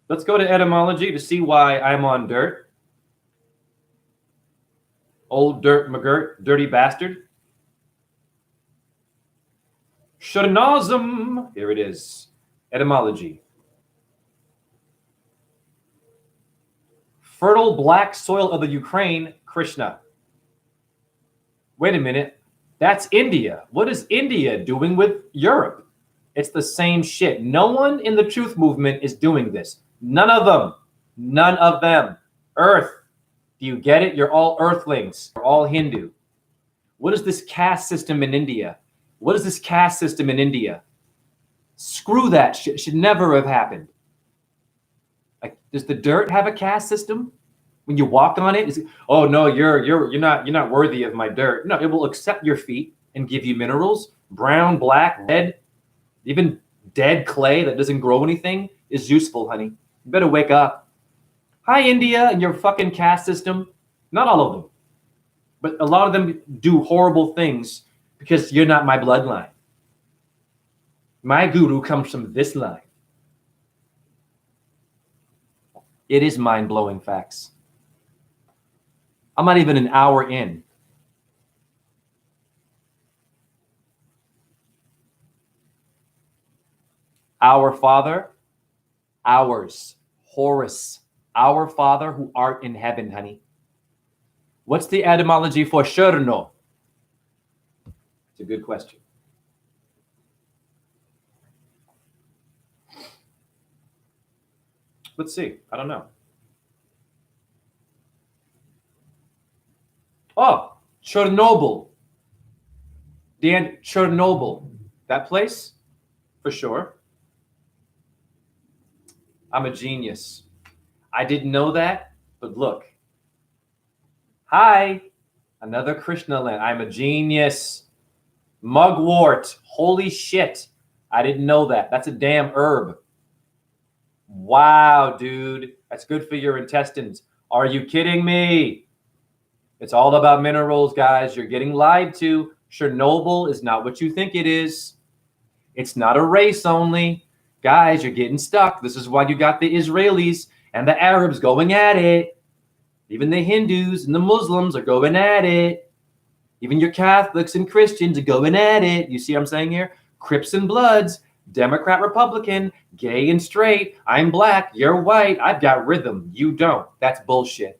Let's go to etymology to see why I'm on dirt. Old dirt McGirt, dirty bastard. Shanazam. Here it is. Etymology. Fertile black soil of the Ukraine, Krishna. Wait a minute. That's India. What is India doing with Europe? It's the same shit. No one in the truth movement is doing this. None of them. None of them. Earth. Do you get it? You're all earthlings. You're all Hindu. What is this caste system in India? What is this caste system in India? Screw that shit. Should never have happened. Like, does the dirt have a caste system? When you walk on it, oh no, you're not worthy of my dirt. No, it will accept your feet and give you minerals. Brown, black, red, even dead clay that doesn't grow anything is useful, honey. You better wake up. Hi, India and your fucking caste system. Not all of them. But a lot of them do horrible things because you're not my bloodline. My guru comes from this line. It is mind-blowing facts. I'm not even an hour in. Our Father, ours, Horus, our Father who art in heaven, honey. What's the etymology for Cherno? It's a good question. Let's see. I don't know. Oh, Chernobyl. Dan, Chernobyl. That place? For sure. I'm a genius. I didn't know that, but look. Hi. Another Krishna land. I'm a genius. Mugwort. Holy shit. I didn't know that. That's a damn herb. Wow, dude. That's good for your intestines. Are you kidding me? It's all about minerals, guys. You're getting lied to. Chernobyl is not what you think it is. It's not a race only. Guys, you're getting stuck. This is why you got the Israelis and the Arabs going at it. Even the Hindus and the Muslims are going at it. Even your Catholics and Christians are going at it. You see what I'm saying here? Crips and Bloods, Democrat, Republican, gay and straight. I'm black, you're white. I've got rhythm. You don't. That's bullshit.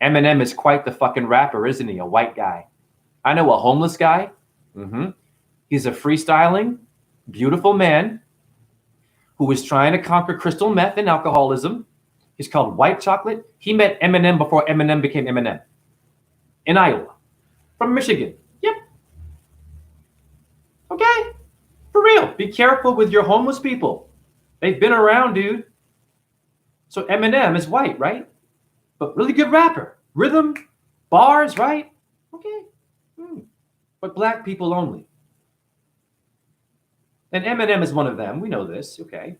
Eminem is quite the fucking rapper, isn't he? A white guy. I know a homeless guy. He's a freestyling, beautiful man who is trying to conquer crystal meth and alcoholism. He's called White Chocolate. He met Eminem before Eminem became Eminem. In Iowa. From Michigan. Yep. Okay. For real. Be careful with your homeless people. They've been around, dude. So Eminem is white, right? But really good rapper. Rhythm, bars, right? Okay. But black people only. And Eminem is one of them. We know this. Okay.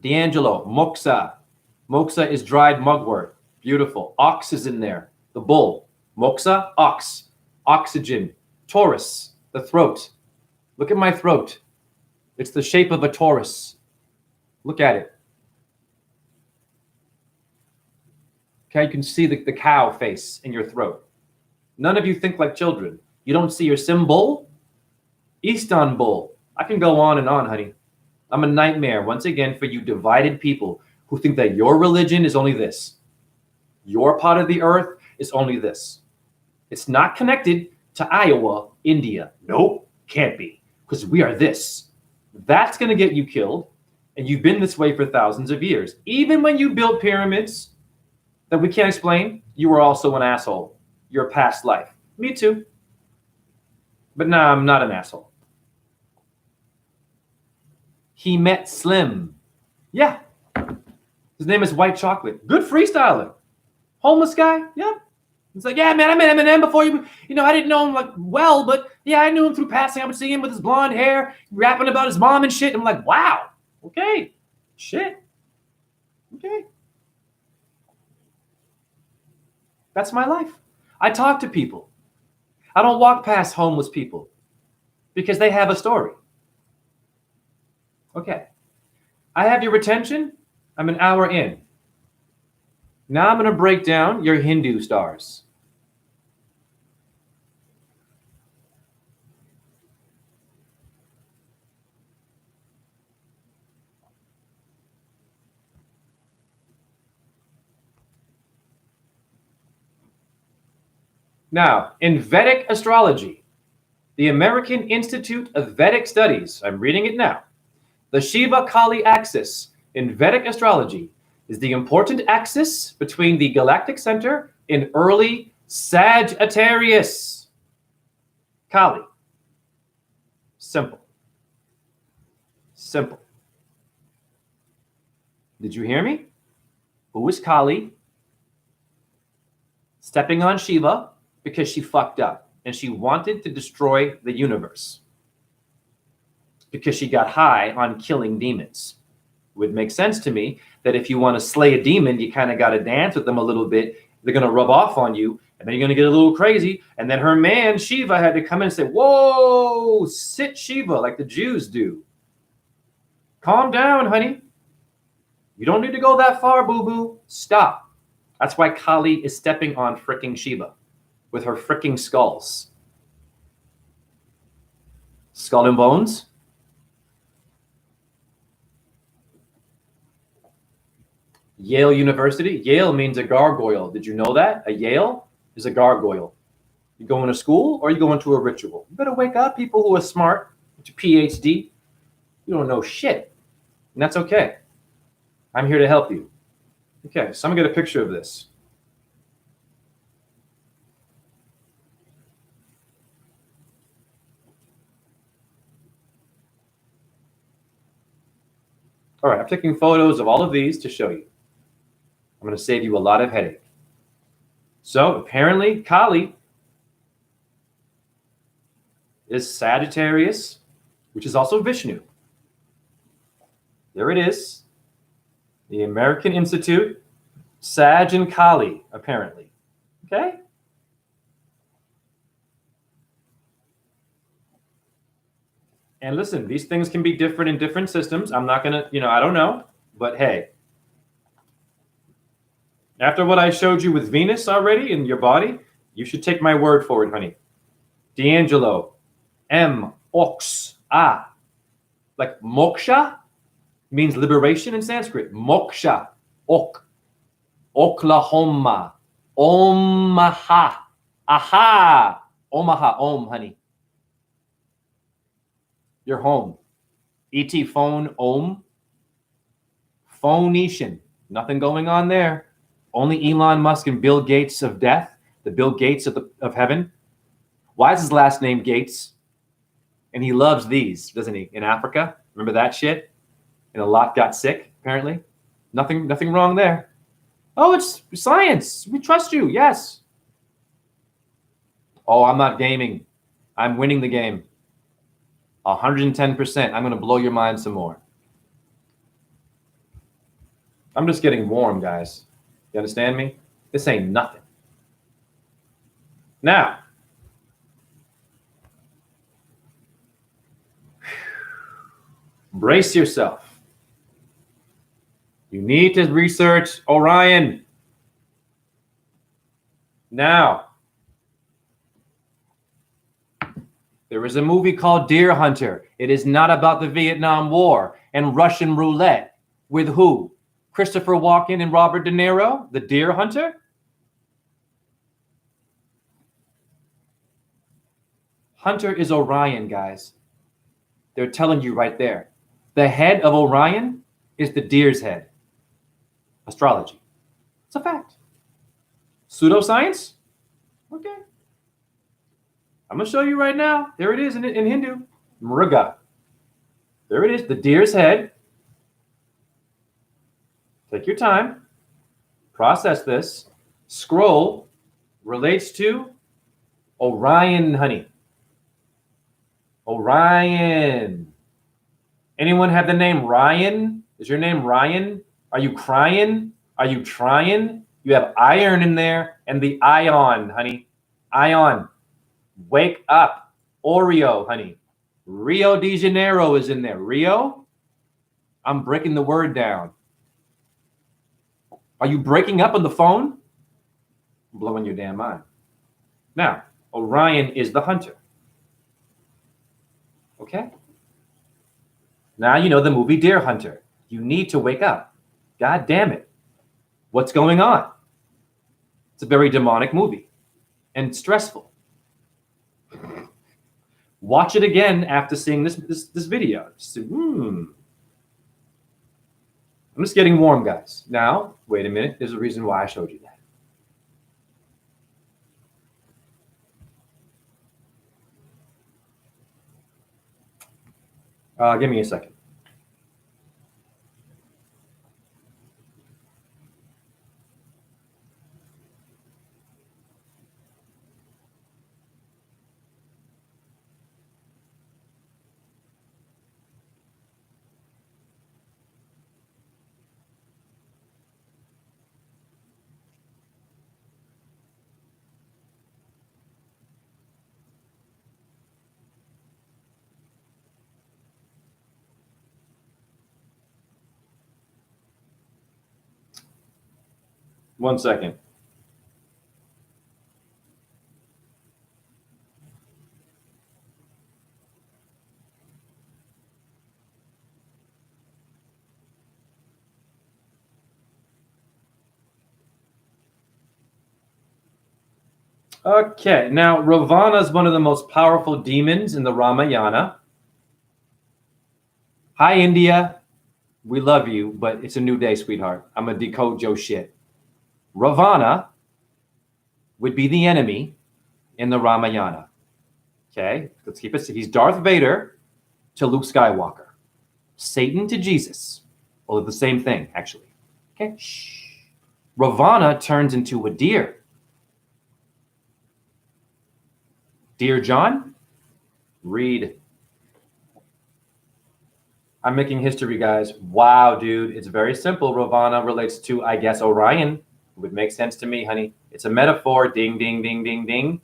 D'Angelo, moxa. Moxa is dried mugwort. Beautiful. Ox is in there. The bull. Moxa, ox. Oxygen. Taurus, the throat. Look at my throat. It's the shape of a Taurus. Look at it. Okay, you can see the cow face in your throat. None of you think like children. You don't see your symbol? Istanbul. I can go on and on, honey. I'm a nightmare, once again, for you divided people who think that your religion is only this. Your part of the earth is only this. It's not connected to Iowa, India. Nope, can't be, because we are this. That's going to get you killed, and you've been this way for thousands of years. Even when you built pyramids that we can't explain, you were also an asshole. Your past life. Me too. But now I'm not an asshole. He met Slim. Yeah. His name is White Chocolate. Good freestyler. Homeless guy. Yeah. It's like, yeah, man, I met Eminem before you know, I didn't know him like well, but yeah, I knew him through passing. I would see him with his blonde hair, rapping about his mom and shit. I'm like, wow. Okay. Shit. Okay. That's my life. I talk to people. I don't walk past homeless people because they have a story. Okay. I have your attention. I'm an hour in. Now I'm going to break down your Hindu stars. Now, in Vedic astrology, the American Institute of Vedic Studies, I'm reading it now, the Shiva-Kali axis in Vedic astrology is the important axis between the galactic center in early Sagittarius. Kali. Simple. Simple. Did you hear me? Who is Kali? Stepping on Shiva because she fucked up and she wanted to destroy the universe because she got high on killing demons. It would make sense to me that if you want to slay a demon, you kind of got to dance with them a little bit. They're going to rub off on you, and then you're going to get a little crazy. And then her man, Shiva, had to come in and say, whoa, sit Shiva, like the Jews do. Calm down, honey. You don't need to go that far, boo-boo. Stop. That's why Kali is stepping on fricking Shiva with her fricking skulls. Skull and bones. Yale University. Yale means a gargoyle. Did you know that? A Yale is a gargoyle. You go into school or you go into a ritual. You better wake up, people who are smart, with your PhD. You don't know shit. And that's okay. I'm here to help you. Okay, so I'm going to get a picture of this. All right, I'm taking photos of all of these to show you. I'm going to save you a lot of headache. So apparently Kali is Sagittarius, which is also Vishnu. There it is. The American Institute, Sag and Kali, apparently. Okay? And listen, these things can be different in different systems. I'm not going to, I don't know. But hey, after what I showed you with Venus already in your body, you should take my word for it, honey. D'Angelo, M, Ox, A. Like moksha means liberation in Sanskrit. Moksha, ok. Oklahoma. Omaha. Aha. Omaha. Honey. You're home. ET phone. Phoenician. Nothing going on there. Only Elon Musk and Bill Gates of death. The Bill Gates of heaven. Why is his last name Gates? And he loves these, doesn't he? In Africa. Remember that shit? And a lot got sick, apparently. Nothing wrong there. Oh, it's science. We trust you. Yes. Oh, I'm not gaming. I'm winning the game. 110%. I'm going to blow your mind some more. I'm just getting warm, guys. You understand me? This ain't nothing. Now, brace yourself. You need to research Orion. Now, there is a movie called Deer Hunter. It is not about the Vietnam War and Russian roulette. With who? Christopher Walken and Robert De Niro? The Deer Hunter? Hunter is Orion, guys. They're telling you right there. The head of Orion is the deer's head. Astrology. It's a fact. Pseudoscience? Okay. I'm going to show you right now. There it is in Hindu. Mriga. There it is. The deer's head. Take your time. Process this. Scroll relates to Orion, honey. Orion. Anyone have the name Ryan? Is your name Ryan? Are you crying? Are you trying? You have iron in there and the ion, honey. Ion. Wake up. Oreo, honey. Rio de Janeiro is in there. Rio? I'm breaking the word down. Are you breaking up on the phone? I'm blowing your damn mind. Now, Orion is the hunter. Okay? Now you know the movie Deer Hunter. You need to wake up. God damn it. What's going on? It's a very demonic movie and stressful. Watch it again after seeing this video. I'm just getting warm, guys. Now, wait a minute. There's a reason why I showed you that. Give me a second. One second. Okay, now Ravana is one of the most powerful demons in the Ramayana. Hi, India. We love you, but it's a new day, sweetheart. I'm going to decode your shit. Ravana would be the enemy in the Ramayana. Okay, let's keep it. He's Darth Vader to Luke Skywalker. Satan to Jesus. Well, they're the same thing, actually. Okay, shh. Ravana turns into a deer. Dear John, read. I'm making history, guys. Wow, dude. It's very simple. Ravana relates to, I guess, Orion. It would make sense to me, honey. It's a metaphor. Ding, ding, ding, ding, ding.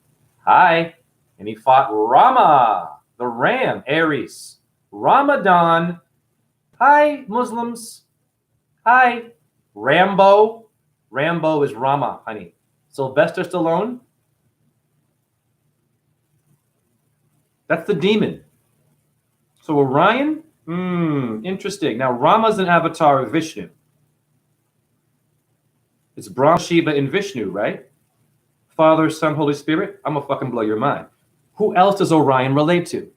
Hi. And he fought Rama, the ram, Aries. Ramadan. Hi, Muslims. Hi. Rambo. Rambo is Rama, honey. Sylvester Stallone. That's the demon. So Orion, interesting. Now Rama's an avatar of Vishnu. It's Brahma, Shiva, and Vishnu, right? Father, Son, Holy Spirit. I'm gonna fucking blow your mind. Who else does Orion relate to?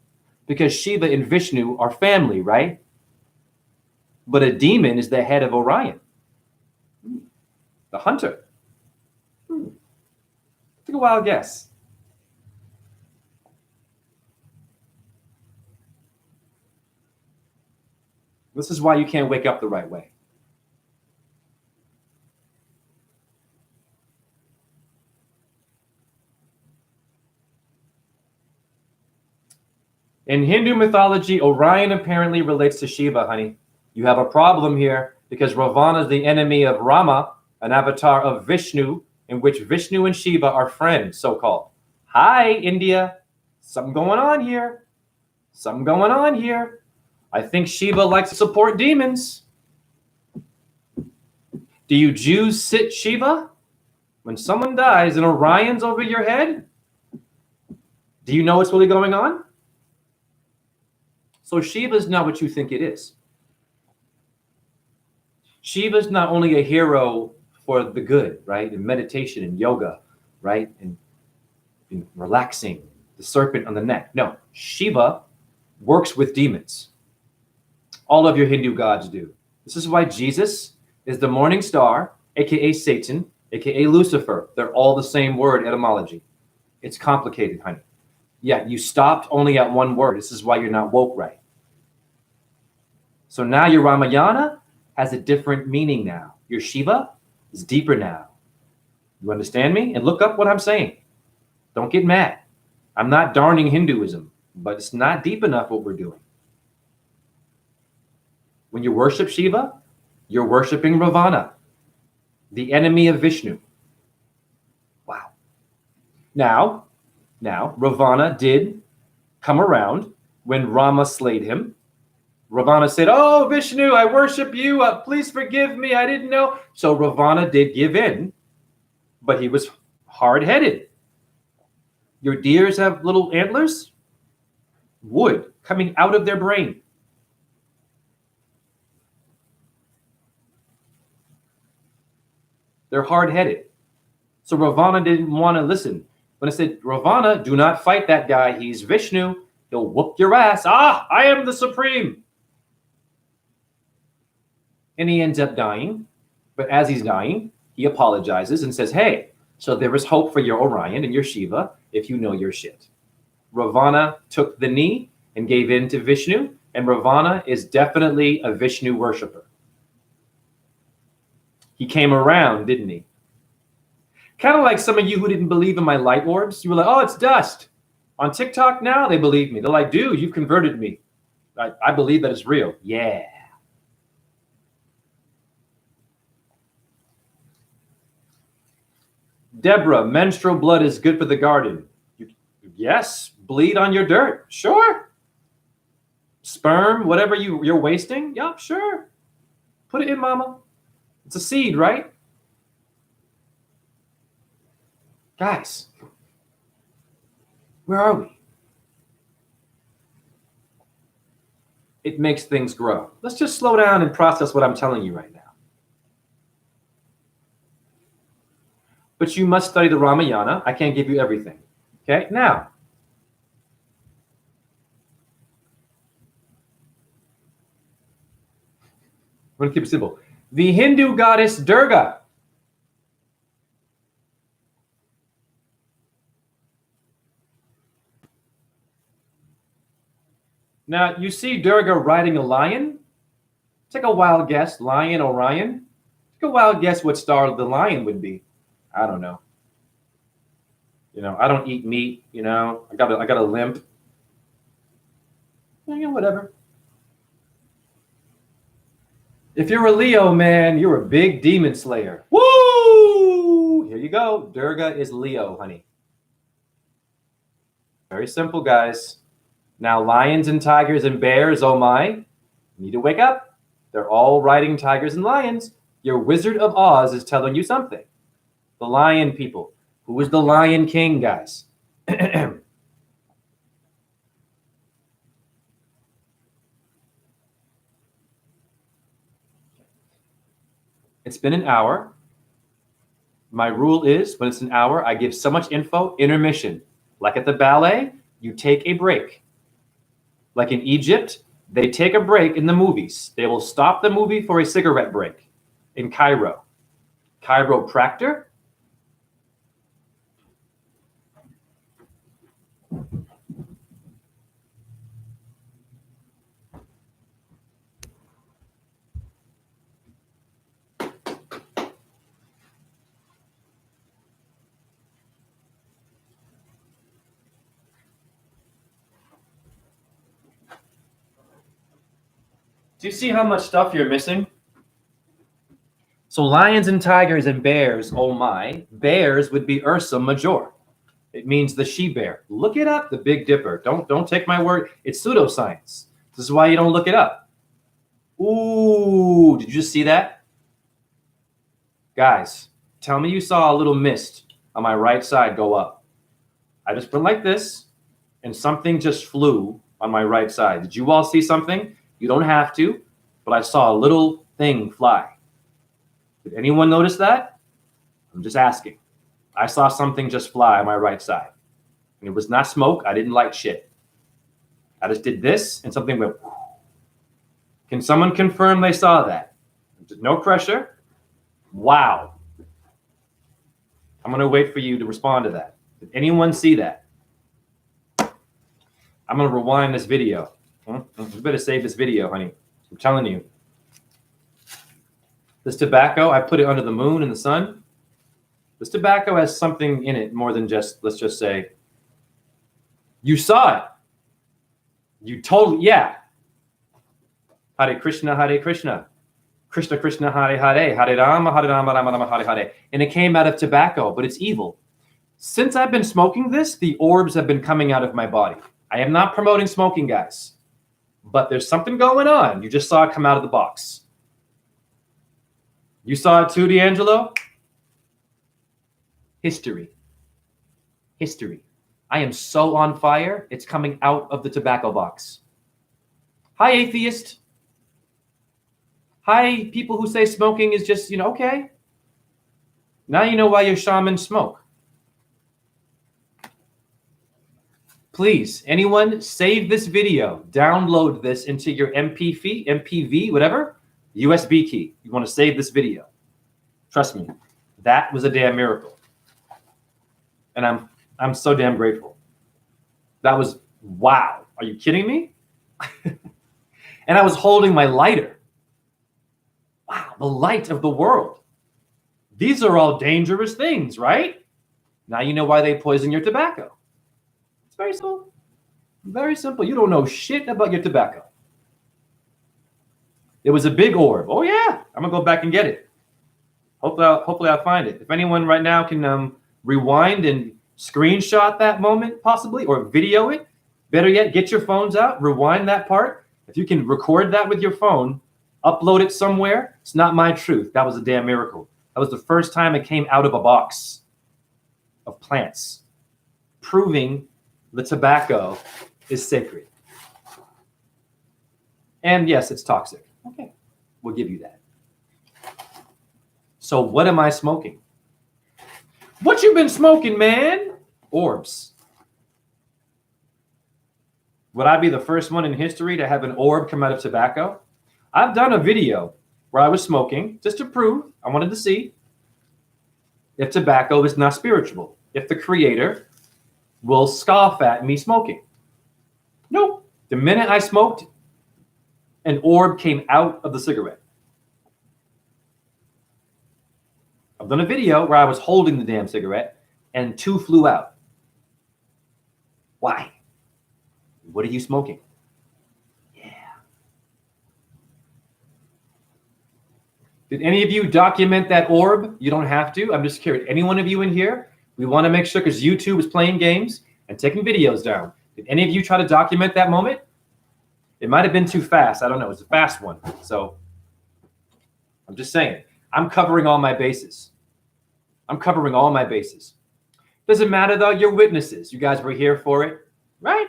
Because Shiva and Vishnu are family, right? But a demon is the head of Orion, the hunter. Take a wild guess. This is why you can't wake up the right way. In Hindu mythology, Orion apparently relates to Shiva, honey. You have a problem here because Ravana is the enemy of Rama, an avatar of Vishnu, in which Vishnu and Shiva are friends, so-called. Hi, India. Something going on here. Something going on here. I think Shiva likes to support demons. Do you Jews sit Shiva? When someone dies and Orion's over your head, do you know what's really going on? So Shiva is not what you think it is. Shiva is not only a hero for the good, right? In meditation and yoga, right? And relaxing, the serpent on the neck. No, Shiva works with demons. All of your Hindu gods do. This is why Jesus is the morning star, aka Satan, aka Lucifer. They're all the same word etymology. It's complicated, honey. Yeah, you stopped only at one word. This is why you're not woke right. So now your Ramayana has a different meaning now. Your Shiva is deeper now. You understand me? And look up what I'm saying. Don't get mad. I'm not darning Hinduism, but it's not deep enough what we're doing. When you worship Shiva, you're worshiping Ravana, the enemy of Vishnu. Wow. Now, Ravana did come around when Rama slayed him. Ravana said, "Oh, Vishnu, I worship you. Please forgive me. I didn't know." So Ravana did give in, but he was hard-headed. Your deers have little antlers? Wood coming out of their brain. They're hard-headed. So Ravana didn't want to listen. When I said, Ravana, do not fight that guy. He's Vishnu. He'll whoop your ass. I am the supreme. And he ends up dying. But as he's dying, he apologizes and says, hey, so there is hope for your Orion and your Shiva if you know your shit. Ravana took the knee and gave in to Vishnu, and Ravana is definitely a Vishnu worshiper. He came around, didn't he? Kind of like some of you who didn't believe in my light orbs. You were like, oh, it's dust. On TikTok now, they believe me. They're like, dude, you've converted me. I believe that it's real. Yeah. Deborah, menstrual blood is good for the garden. Yes, bleed on your dirt. Sure. Sperm, whatever you're wasting. Yup, sure. Put it in, mama. It's a seed, right? Guys, where are we? It makes things grow. Let's just slow down and process what I'm telling you right now. But you must study the Ramayana. I can't give you everything. Okay, now. I'm going to keep it simple. The Hindu goddess Durga. Now, you see Durga riding a lion? Take a wild guess. Lion, Orion? Take a wild guess what star the lion would be. I don't know. I don't eat meat, I got a limp. Yeah, whatever. If you're a Leo, man, you're a big demon slayer. Woo! Here you go. Durga is Leo, honey. Very simple, guys. Now, lions and tigers and bears, oh my, need to wake up. They're all riding tigers and lions. Your Wizard of Oz is telling you something. The lion people. Who is the Lion King, guys? It's been an hour. My rule is when it's an hour, I give so much info, intermission. Like at the ballet, you take a break. Like in Egypt, they take a break in the movies. They will stop the movie for a cigarette break. In Cairo, chiropractor. Do you see how much stuff you're missing? So lions and tigers and bears, oh my. Bears would be Ursa Major. It means the she-bear. Look it up, the Big Dipper. Don't take my word. It's pseudoscience. This is why you don't look it up. Ooh, did you just see that? Guys, tell me you saw a little mist on my right side go up. I just went like this, and something just flew on my right side. Did you all see something? You don't have to, but I saw a little thing fly. Did anyone notice that? I'm just asking. I saw something just fly on my right side. And it was not smoke. I didn't light shit. I just did this, and something went. Can someone confirm they saw that? No pressure. Wow. I'm going to wait for you to respond to that. Did anyone see that? I'm going to rewind this video. You better save this video, honey. I'm telling you. This tobacco, I put it under the moon and the sun. This tobacco has something in it more than just, let's just say, you saw it. You totally, yeah. Hare Krishna, Hare Krishna. Krishna, Krishna, Hare Hare. Hare Rama, Hare Rama, Rama Rama, Hare Hare. And it came out of tobacco, but it's evil. Since I've been smoking this, the orbs have been coming out of my body. I am not promoting smoking, guys. But there's something going on. You just saw it come out of the box. You saw it too, D'Angelo? History. History. I am so on fire, it's coming out of the tobacco box. Hi, atheist. Hi, people who say smoking is just, okay. Now you know why your shamans smoke. Please, anyone, save this video. Download this into your MPV, whatever, USB key. You want to save this video. Trust me, that was a damn miracle. And I'm so damn grateful. That was, wow. Are you kidding me? And I was holding my lighter. Wow, the light of the world. These are all dangerous things, right? Now you know why they poison your tobacco. It's very simple. Very simple. You don't know shit about your tobacco. It was a big orb. Oh, yeah. I'm going to go back and get it. Hopefully I'll find it. If anyone right now can rewind and screenshot that moment, possibly, or video it. Better yet, get your phones out, rewind that part. If you can record that with your phone, upload it somewhere. It's not my truth. That was a damn miracle. That was the first time it came out of a box of plants, proving the tobacco is sacred. And yes, it's toxic. Okay, we'll give you that. So what am I smoking? What you been smoking, man? Orbs. Would I be the first one in history to have an orb come out of tobacco? I've done a video where I was smoking just to prove, I wanted to see if tobacco is not spiritual, if the creator will scoff at me smoking. Nope. The minute I smoked, an orb came out of the cigarette. I've done a video where I was holding the damn cigarette and two flew out. Why? What are you smoking? Yeah. Did any of you document that orb? You don't have to. I'm just curious. Any one of you in here? We want to make sure, because YouTube is playing games and taking videos down. Did any of you try to document that moment? It might have been too fast. I don't know. It's a fast one. So I'm just saying. I'm covering all my bases. I'm covering all my bases. Doesn't matter, though. You're witnesses. You guys were here for it, right?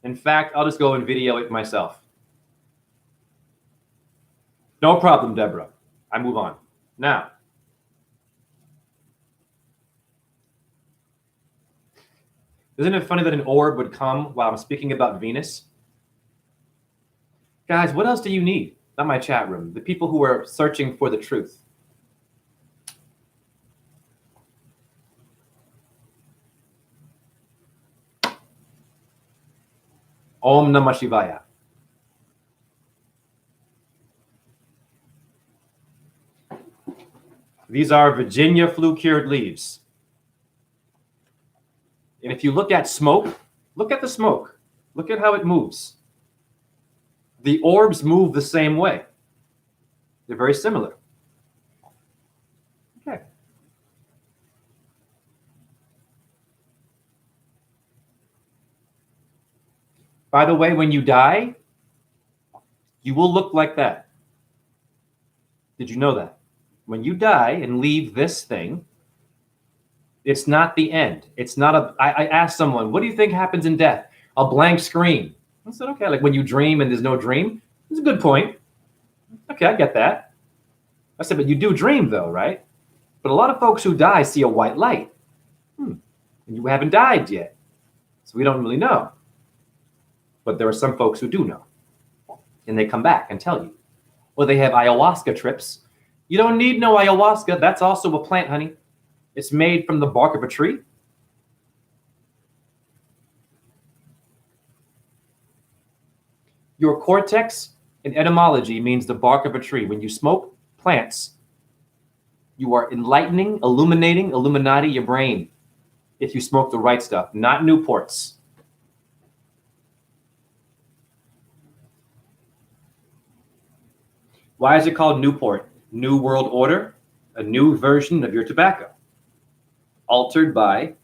In fact, I'll just go and video it myself. No problem, Deborah. I move on. Now, Isn't it funny that an orb would come while I'm speaking about Venus? Guys, what else do you need? Not my chat room. The people who are searching for the truth. Om Namah Shivaya. These are Virginia flu-cured leaves. And if you look at smoke, look at the smoke. Look at how it moves. The orbs move the same way. They're very similar. Okay. By the way, when you die, you will look like that. Did you know that? When you die and leave this thing, it's not the end. It's not a. I asked someone, what do you think happens in death? A blank screen. I said, okay, like when you dream and there's no dream. It's a good point. Okay, I get that. I said, but you do dream though, right? But a lot of folks who die see a white light. And you haven't died yet. So we don't really know. But there are some folks who do know. And they come back and tell you. Or they have ayahuasca trips. You don't need no ayahuasca. That's also a plant, honey. It's made from the bark of a tree. Your cortex in etymology means the bark of a tree. When you smoke plants, you are enlightening, illuminating, Illuminati your brain if you smoke the right stuff, not Newports. Why is it called Newport? New World Order, a new version of your tobacco, altered by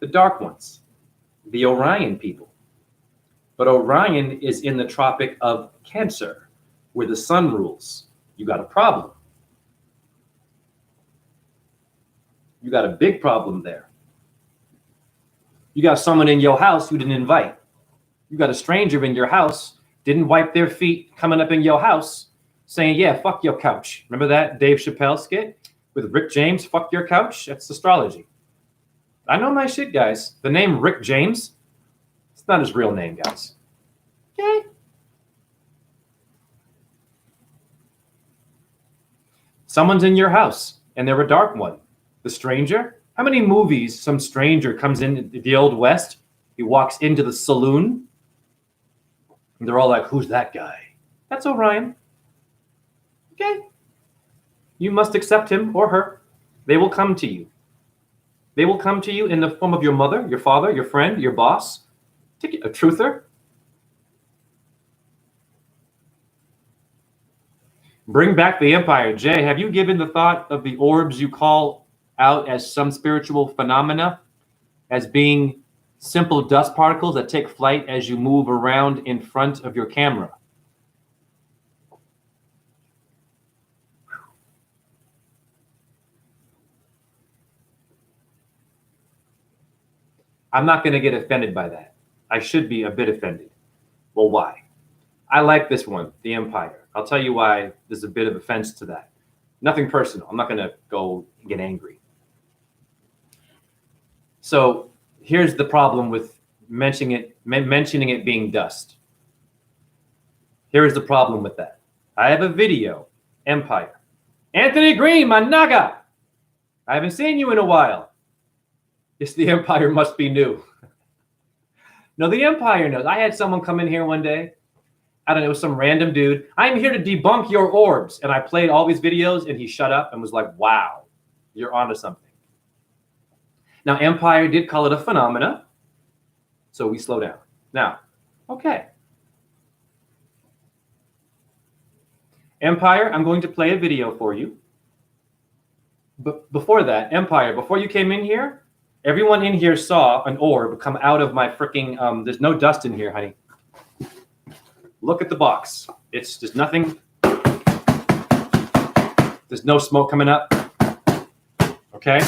the Dark Ones, the Orion people. But Orion is in the Tropic of Cancer, where the sun rules. You got a problem. You got a big problem there. You got someone in your house you didn't invite. You got a stranger in your house, didn't wipe their feet coming up in your house, saying, yeah, fuck your couch. Remember that Dave Chappelle skit with Rick James, fuck your couch? That's astrology. I know my shit, guys. The name Rick James, it's not his real name, guys. Okay? Someone's in your house, and they're a dark one. The stranger? How many movies some stranger comes in the Old West, he walks into the saloon, and they're all like, who's that guy? That's Orion. Okay. You must accept him or her. They will come to you. They will come to you in the form of your mother, your father, your friend, your boss, a truther. Bring back the empire. Jay, have you given the thought of the orbs you call out as some spiritual phenomena as being simple dust particles that take flight as you move around in front of your camera? I'm not going to get offended by that. I should be a bit offended. Well, why? I like this one, the empire. I'll tell you why there's a bit of offense to that. Nothing personal. I'm not going to go get angry. So here's the problem with mentioning it being dust. Here's the problem with that. I have a video, Empire. Anthony Green, my naga. I haven't seen you in a while. Yes, the empire must be new. No, the empire knows. I had someone come in here one day. I don't know, it was some random dude. I'm here to debunk your orbs. And I played all these videos and he shut up and was like, wow, you're onto something. Now, Empire did call it a phenomena. So we slow down. Now, okay. Empire, I'm going to play a video for you. But before that, Empire, before you came in here, everyone in here saw an orb come out of my freaking, there's no dust in here, honey. Look at the box. There's nothing. There's no smoke coming up. Okay?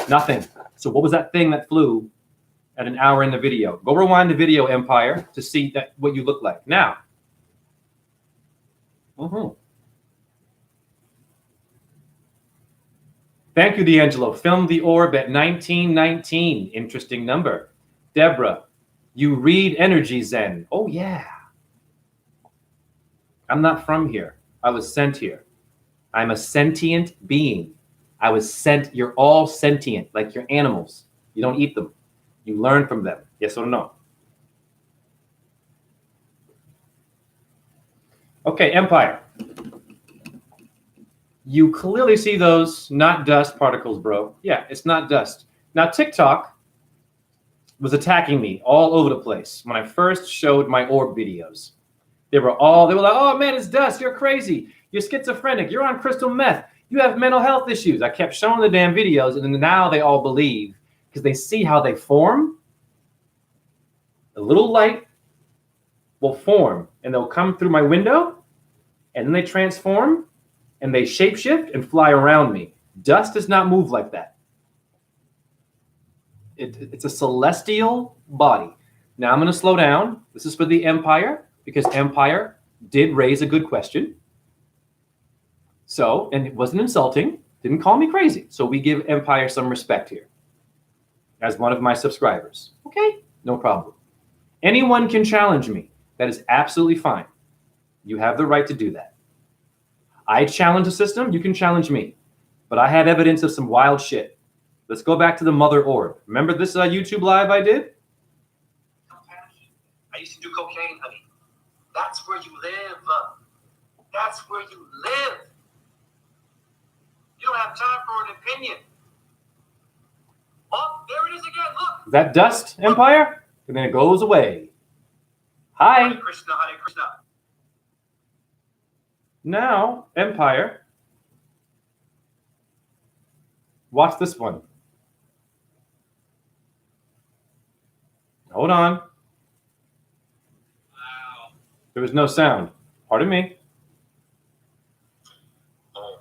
Nothing. So what was that thing that flew at an hour in the video? Go rewind the video, Empire, to see that what you look like. Now. Thank you, D'Angelo. Filmed the orb at 1919. Interesting number. Deborah, you read energy, Zen. Oh, yeah. I'm not from here. I was sent here. I'm a sentient being. I was sent. You're all sentient, like you're animals. You don't eat them. You learn from them. Yes or no? Okay, Empire. You clearly see those not dust particles, bro. Yeah, it's not dust. Now, TikTok was attacking me all over the place when I first showed my orb videos. They were like, oh man, it's dust. You're crazy. You're schizophrenic. You're on crystal meth. You have mental health issues. I kept showing the damn videos, and then now they all believe because they see how they form. A little light will form, and they'll come through my window, and then they transform, and they shapeshift and fly around me. Dust does not move like that. It's a celestial body. Now I'm going to slow down. This is for the Empire, because Empire did raise a good question. So, and it wasn't insulting, didn't call me crazy. So we give Empire some respect here as one of my subscribers. Okay, no problem. Anyone can challenge me. That is absolutely fine. You have the right to do that. I challenge the system, you can challenge me. But I have evidence of some wild shit. Let's go back to the mother orb. Remember this YouTube live I did?
I used to do cocaine, honey. That's where you live. That's where you live. You don't have time for an opinion. Oh, there it is again. Look.
Is that dust, Empire? And then it goes away. Hi.
Hare Krishna, Hare Krishna.
Now, Empire. Watch this one. Hold on.
Wow.
There was no sound. Pardon me.
Oh.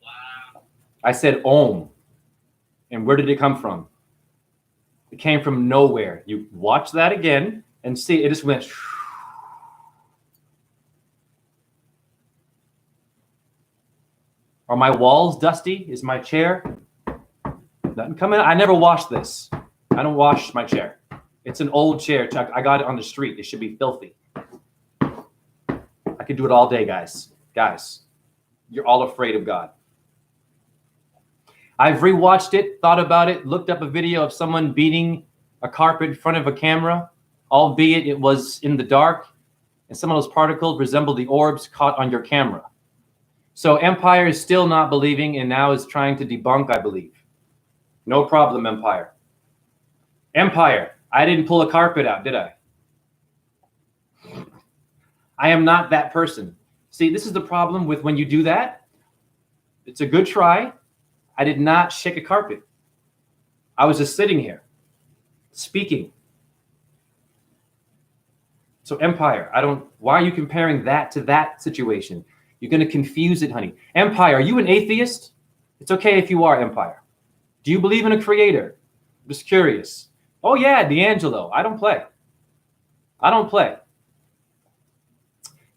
Wow.
I said Om. And where did it come from? It came from nowhere. You watch that again and see it just went. Are my walls dusty? Is my chair? Nothing coming. I never washed this. I don't wash my chair. It's an old chair. I got it on the street. It should be filthy. I could do it all day, guys. Guys, you're all afraid of God. I've rewatched it, thought about it, looked up a video of someone beating a carpet in front of a camera, albeit it was in the dark, and some of those particles resemble the orbs caught on your camera. So Empire is still not believing and now is trying to debunk, I believe. No problem, Empire. Empire, I didn't pull a carpet out, did I? I am not that person. See, this is the problem with when you do that. It's a good try. I did not shake a carpet. I was just sitting here, speaking. So Empire, why are you comparing that to that situation? You're going to confuse it, honey. Empire, are you an atheist? It's okay if you are, Empire. Do you believe in a creator? I'm just curious. Oh yeah, D'Angelo, I don't play. I don't play.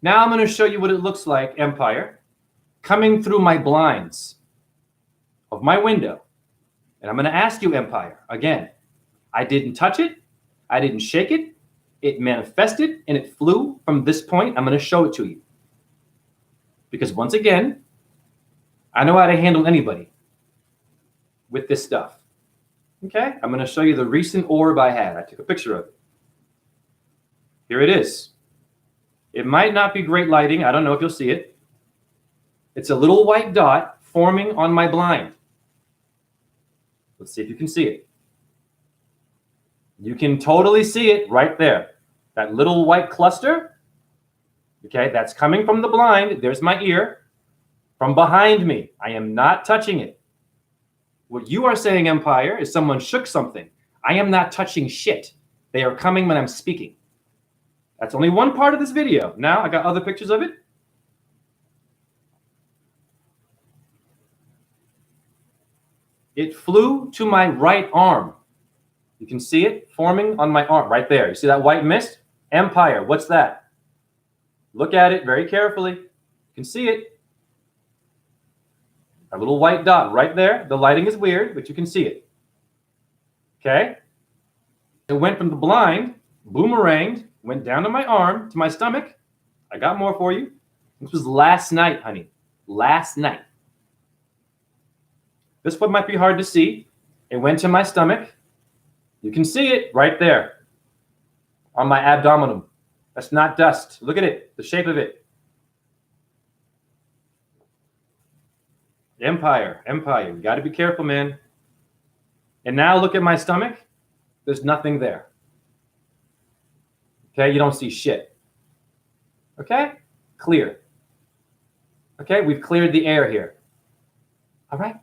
Now I'm going to show you what it looks like, Empire, coming through my blinds of my window. And I'm going to ask you, Empire, again. I didn't touch it. I didn't shake it. It manifested and it flew from this point. I'm going to show it to you. Because once again, I know how to handle anybody with this stuff. Okay? I'm going to show you the recent orb I had. I took a picture of it. Here it is. It might not be great lighting. I don't know if you'll see it. It's a little white dot forming on my blind. Let's see if you can see it. You can totally see it right there. That little white cluster. Okay, that's coming from the blind. There's my ear. From behind me. I am not touching it. What you are saying, Empire, is someone shook something. I am not touching shit. They are coming when I'm speaking. That's only one part of this video. Now I got other pictures of it. It flew to my right arm. You can see it forming on my arm right there. You see that white mist? Empire, what's that? Look at it very carefully. can see it. A little white dot right there. The lighting is weird, but you can see it. Okay? It went from the blind, boomeranged, went down to my arm, to my stomach. I got more for you. This was last night, honey. Last night. This one might be hard to see. It went to my stomach. You can see it right there on my abdominum. That's not dust. Look at it, the shape of it. Empire, empire. You got to be careful, man. And now look at my stomach. There's nothing there. Okay, you don't see shit. Okay, clear. Okay, we've cleared the air here. All right.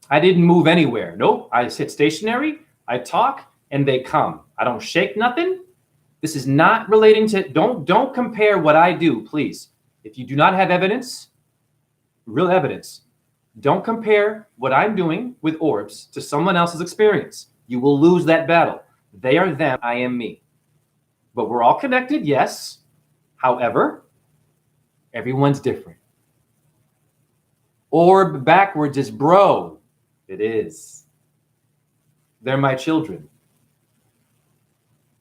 I didn't move anywhere. Nope, I sit stationary, I talk, and they come. I don't shake nothing. This is not relating to, don't compare what I do, please. If you do not have evidence, real evidence, don't compare what I'm doing with orbs to someone else's experience. You will lose that battle. They are them, I am me. But we're all connected, yes. However, everyone's different. Orb backwards is bro. It is. They're my children.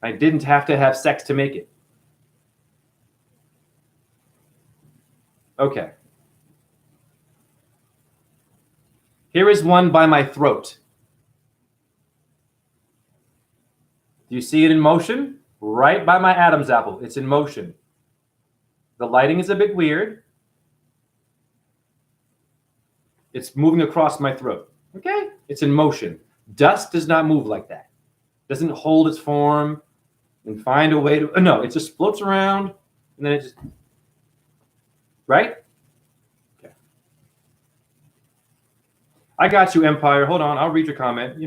I didn't have to have sex to make it. Okay. Here is one by my throat. Do you see it in motion? Right by my Adam's apple. It's in motion. The lighting is a bit weird. It's moving across my throat. Okay? It's in motion. Dust does not move like that. It doesn't hold its form and find a way to, no, it just floats around and then it just, right? Okay. I got you, Empire. Hold on. I'll read your comment.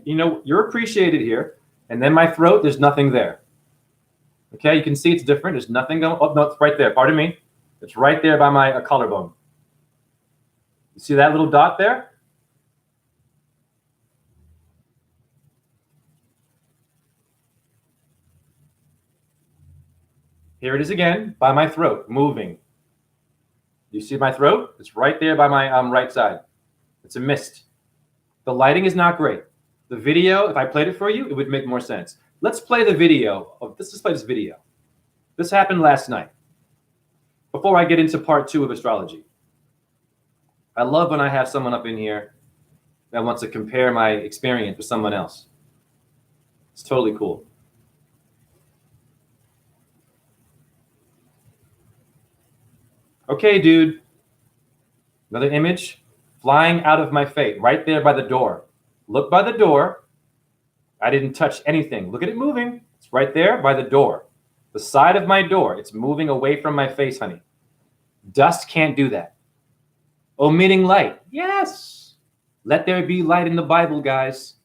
You're appreciated here. And then my throat, there's nothing there. Okay, you can see it's different. There's nothing going, oh, no, it's right there. Pardon me. It's right there by my collarbone. You see that little dot there? Here it is again, by my throat, moving. You see my throat? It's right there by my right side. It's a mist. The lighting is not great. The video, if I played it for you, it would make more sense. Let's play the video. Let's play this video. This happened last night. Before I get into part 2 of astrology. I love when I have someone up in here that wants to compare my experience with someone else. It's totally cool. Okay, dude. Another image flying out of my face, right there by the door. Look by the door. I didn't touch anything. Look at it moving. It's right there by the door. The side of my door. It's moving away from my face, honey. Dust can't do that. Omitting light. Yes. Let there be light in the Bible, guys.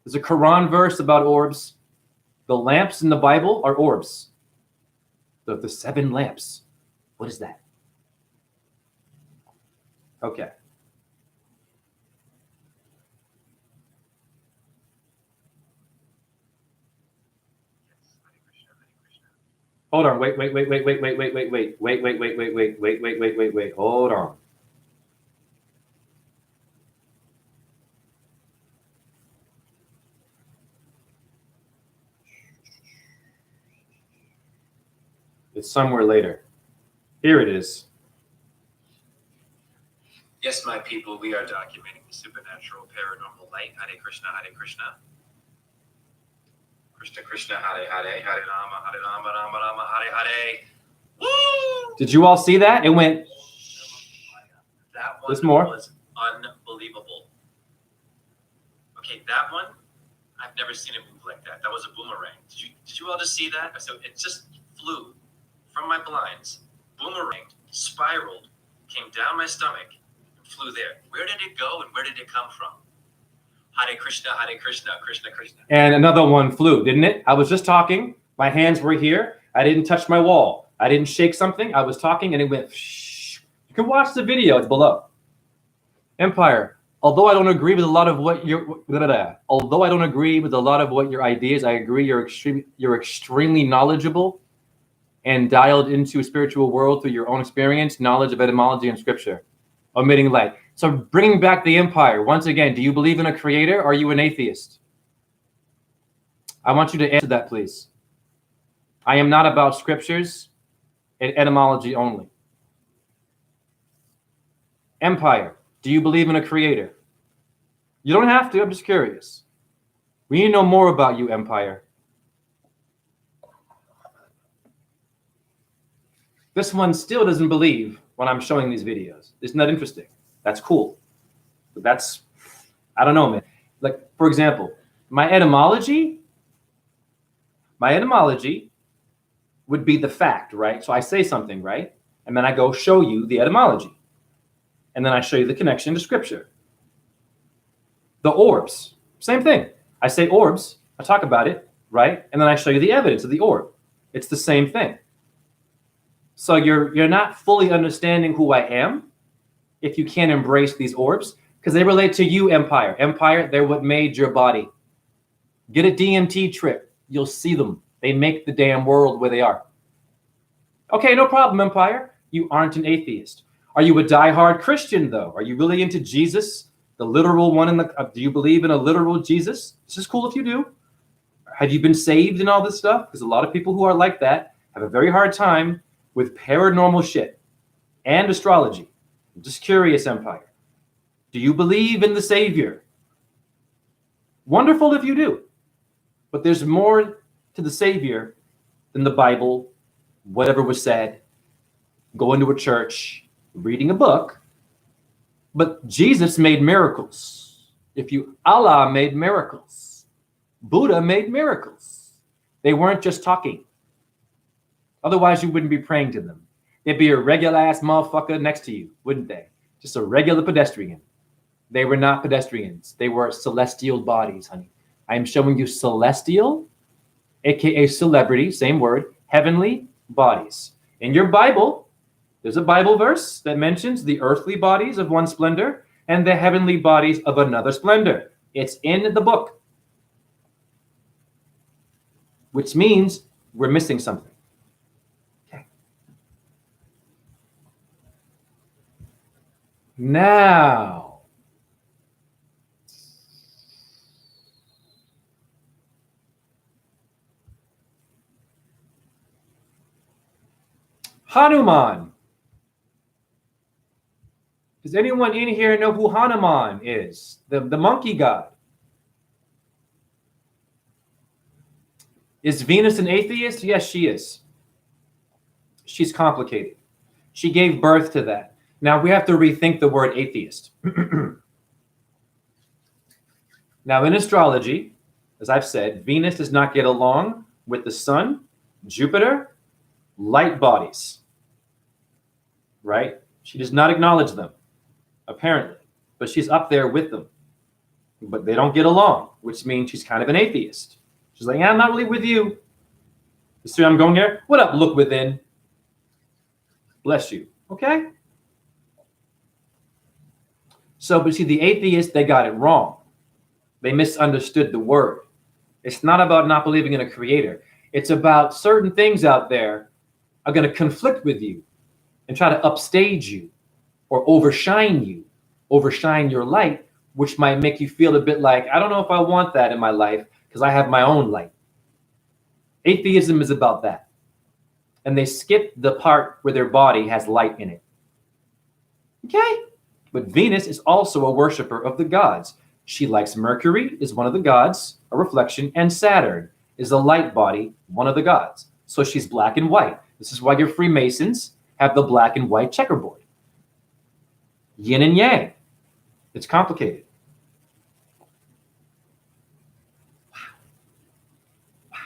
There's a Quran verse about orbs. The lamps in the Bible are orbs. The 7 lamps. What is that? Okay. Hold on. Wait. Hold on. It's somewhere later. Here it is.
Yes, my people, we are documenting the supernatural, paranormal light. Hare Krishna, Hare Krishna. Krishna Krishna, Hare Hare, Hare Rama, Rama Rama, Hare Hare. Woo!
Did you all see that? It went.
That one
There's more.
was unbelievable. Okay, that one, I've never seen it move like that. That was a boomerang. Did you all just see that? So it just flew from my blinds, boomeranged, spiraled, came down my stomach, and flew there. Where did it go and where did it come from? Hare Krishna, Krishna Krishna.
And another one flew, didn't it? I was just talking. My hands were here. I didn't touch my wall. I didn't shake something. I was talking and it went. Shh. You can watch the video. It's below. Empire, Although I don't agree with a lot of what although I don't agree with a lot of what your ideas, I agree you're extremely knowledgeable and dialed into a spiritual world through your own experience, knowledge of etymology and scripture, omitting light. So bringing back the empire, once again, do you believe in a creator? Or are you an atheist? I want you to answer that, please. I am not about scriptures and etymology only. Empire, do you believe in a creator? You don't have to, I'm just curious. We need to know more about you, Empire. This one still doesn't believe when I'm showing these videos. Isn't that interesting? That's cool. But that's, I don't know, man. Like, for example, my etymology would be the fact, right? So I say something, right? And then I go show you the etymology. And then I show you the connection to scripture. The orbs, same thing. I say orbs, I talk about it, right? And then I show you the evidence of the orb. It's the same thing. So you're not fully understanding who I am if you can't embrace these orbs, because they relate to you, Empire. Empire, they're what made your body. Get a DMT trip. You'll see them. They make the damn world where they are. Okay, no problem, Empire. You aren't an atheist. Are you a diehard Christian, though? Are you really into Jesus, the literal one? Do you believe in a literal Jesus? This is cool if you do. Have you been saved and all this stuff? Because a lot of people who are like that have a very hard time with paranormal shit and astrology. I'm just curious, Empire. Do you believe in the Savior? Wonderful if you do. But there's more to the Savior than the Bible, whatever was said, going to a church, reading a book. But Jesus made miracles. Allah made miracles. Buddha made miracles. They weren't just talking. Otherwise, you wouldn't be praying to them. They'd be a regular ass motherfucker next to you, wouldn't they? Just a regular pedestrian. They were not pedestrians. They were celestial bodies, honey. I am showing you celestial, aka celebrity, same word, heavenly bodies. In your Bible, there's a Bible verse that mentions the earthly bodies of one splendor and the heavenly bodies of another splendor. It's in the book, which means we're missing something. Okay. Now, Hanuman. Does anyone in here know who Hanuman is? The monkey god. Is Venus an atheist? Yes, she is. She's complicated. She gave birth to that. Now we have to rethink the word atheist. Now in astrology, as I've said, Venus does not get along with the sun, Jupiter, light bodies. Right? She does not acknowledge them, apparently, but she's up there with them. But they don't get along, which means she's kind of an atheist. She's like, yeah, I'm not really with you. You see I'm going here? What up, look within? Bless you. Okay? So, but see, the atheists, they got it wrong. They misunderstood the word. It's not about not believing in a creator. It's about certain things out there are going to conflict with you and try to upstage you or overshine your light, which might make you feel a bit like, I don't know if I want that in my life because I have my own light. Atheism is about that. And they skip the part where their body has light in it. Okay? But Venus is also a worshiper of the gods. She likes Mercury, is one of the gods, a reflection, and Saturn is a light body, one of the gods. So she's black and white. This is why your Freemasons have the black and white checkerboard. Yin and yang. It's complicated. Wow.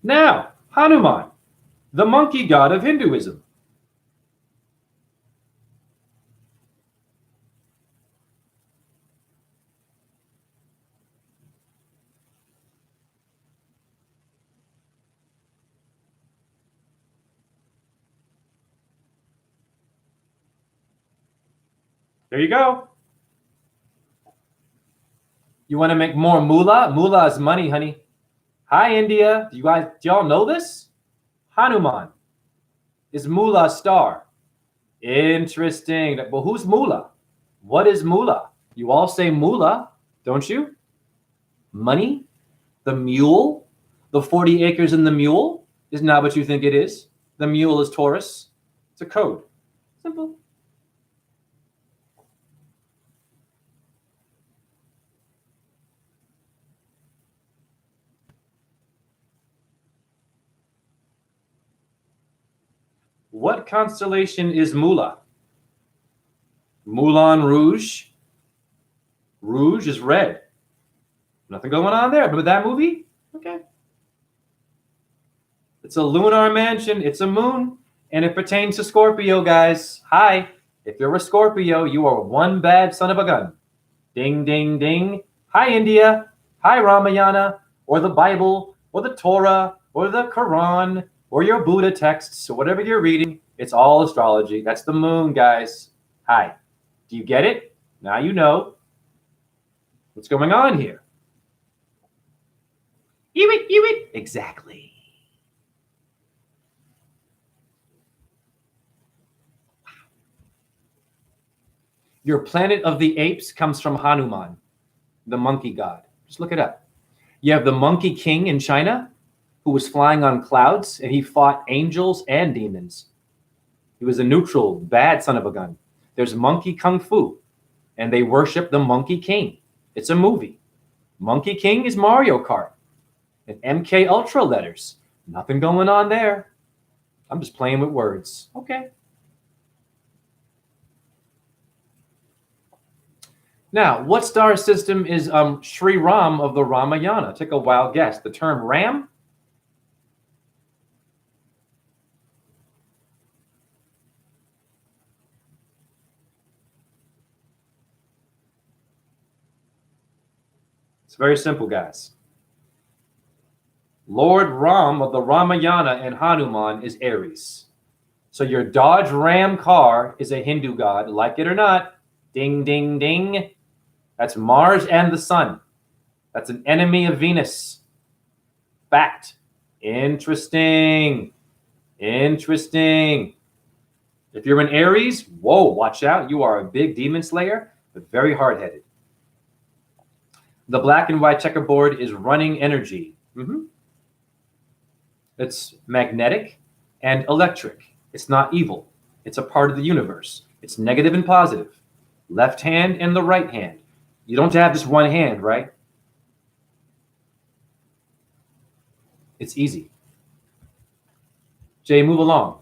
Now, Hanuman, the monkey god of Hinduism. There you go. You want to make more moolah? Moolah is money, honey. Hi, India. Do y'all know this? Hanuman is Mullah's star. Interesting. Well, who's Mullah? What is Mullah? You all say Mullah, don't you? Money? The mule? The 40 acres in the mule is not what you think it is. The mule is Taurus. It's a code. Simple. What constellation is Mullah? Moulin Rouge. Rouge is red. Nothing going on there. Remember that movie? Okay. It's a lunar mansion. It's a moon. And it pertains to Scorpio, guys. Hi. If you're a Scorpio, you are one bad son of a gun. Ding, ding, ding. Hi, India. Hi, Ramayana, or the Bible, or the Torah, or the Quran, or your Buddha texts, or whatever you're reading. It's all astrology. That's the moon, guys. Hi. Do you get it? Now you know. What's going on here? You it. Exactly. Your planet of the apes comes from Hanuman, the monkey god. Just look it up. You have the Monkey King in China, who was flying on clouds, and he fought angels and demons. He was a neutral, bad son of a gun. There's Monkey Kung Fu, and they worship the Monkey King. It's a movie. Monkey King is Mario Kart and MK Ultra letters. Nothing going on there. I'm just playing with words. Okay. Now, what star system is Sri Ram of the Ramayana? Take a wild guess. The term Ram? It's very simple, guys. Lord Ram of the Ramayana and Hanuman is Aries. So your Dodge Ram car is a Hindu god, like it or not. Ding, ding, ding. That's Mars and the sun. That's an enemy of Venus. Fact. Interesting. Interesting. If you're an Aries, whoa, watch out. You are a big demon slayer, but very hard-headed. The black and white checkerboard is running energy. It's magnetic and electric. It's not evil. It's a part of the universe. It's negative and positive. Left hand and the right hand. You don't have just one hand, right? It's easy. Jay, move along.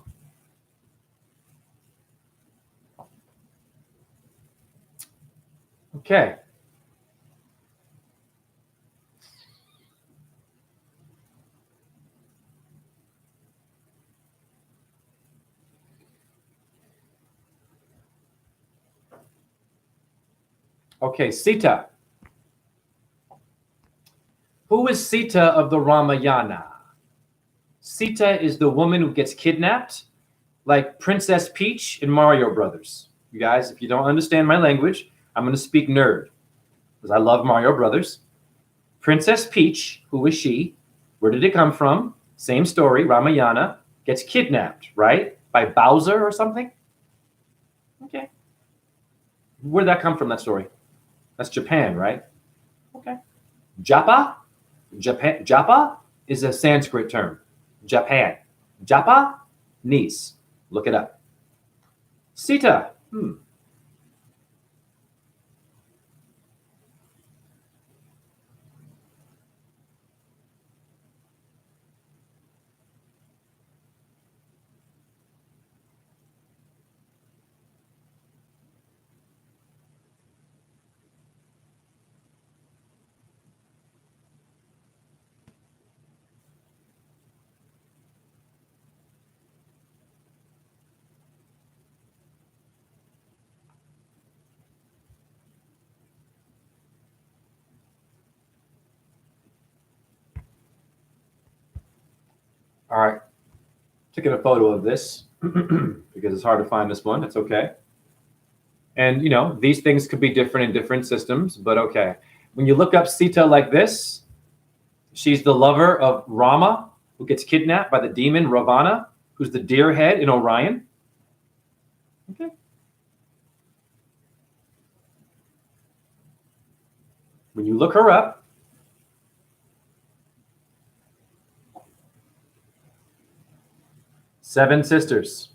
Okay. Okay, Sita. Who is Sita of the Ramayana? Sita is the woman who gets kidnapped, like Princess Peach in Mario Brothers. You guys, if you don't understand my language, I'm going to speak nerd, because I love Mario Brothers. Princess Peach, who is she? Where did it come from? Same story, Ramayana, gets kidnapped, right? By Bowser or something? Okay. Where did that come from, that story? That's Japan, right? Okay. Japa? Japa is a Sanskrit term. Japan. Japa? Niece. Look it up. Sita. All right. Taking a photo of this because it's hard to find this one. It's okay. And, you know, these things could be different in different systems, but okay. When you look up Sita like this, she's the lover of Rama, who gets kidnapped by the demon Ravana, who's the deer head in Orion. Okay. When you look her up, seven sisters.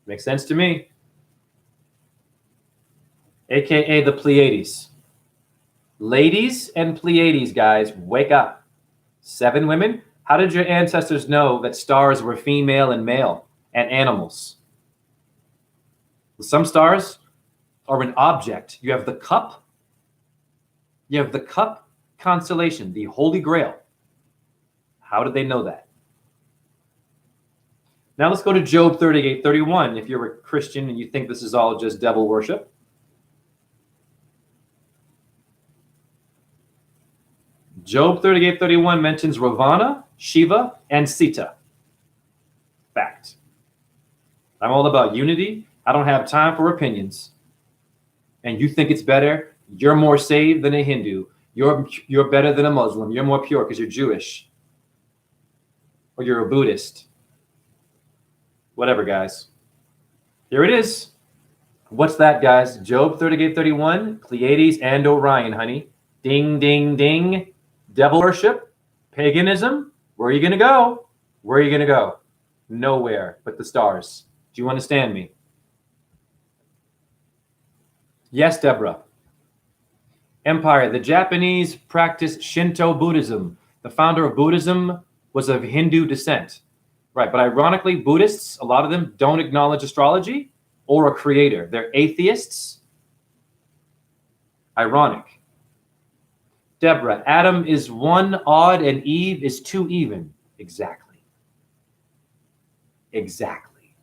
Makes sense to me. AKA the Pleiades. Ladies and Pleiades, guys, wake up. 7 women? How did your ancestors know that stars were female and male and animals? Some stars are an object. You have the cup. You have the cup constellation, the Holy Grail. How did they know that? Now let's go to Job 38:31. If you're a Christian and you think this is all just devil worship. Job 38:31 mentions Ravana, Shiva, and Sita. Fact. I'm all about unity. I don't have time for opinions. And you think it's better, you're more saved than a Hindu. You're better than a Muslim. You're more pure because you're Jewish. Or you're a Buddhist. Whatever, guys. Here it is. What's that, guys? Job 38:31, Pleiades and Orion, honey. Ding, ding, ding. Devil worship, paganism. Where are you going to go? Where are you going to go? Nowhere but the stars. Do you understand me? Yes, Deborah. Empire. The Japanese practice Shinto Buddhism. The founder of Buddhism was of Hindu descent. Right, but ironically, Buddhists, a lot of them don't acknowledge astrology or a creator. They're atheists. Ironic. Deborah, Adam is 1 odd and Eve is 2 even. Exactly. Exactly.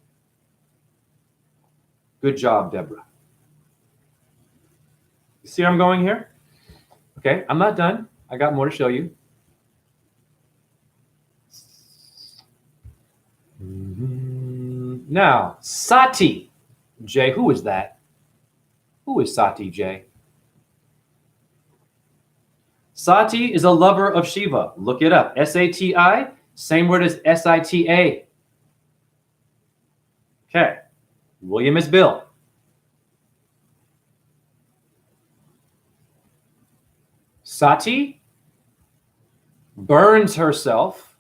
Good job, Deborah. You see where I'm going here? Okay, I'm not done. I got more to show you. Now, Sati. Jay, who is that? Who is Sati, Jay? Sati is a lover of Shiva. Look it up. S-A-T-I, same word as S-I-T-A. Okay. William is Bill. Sati burns herself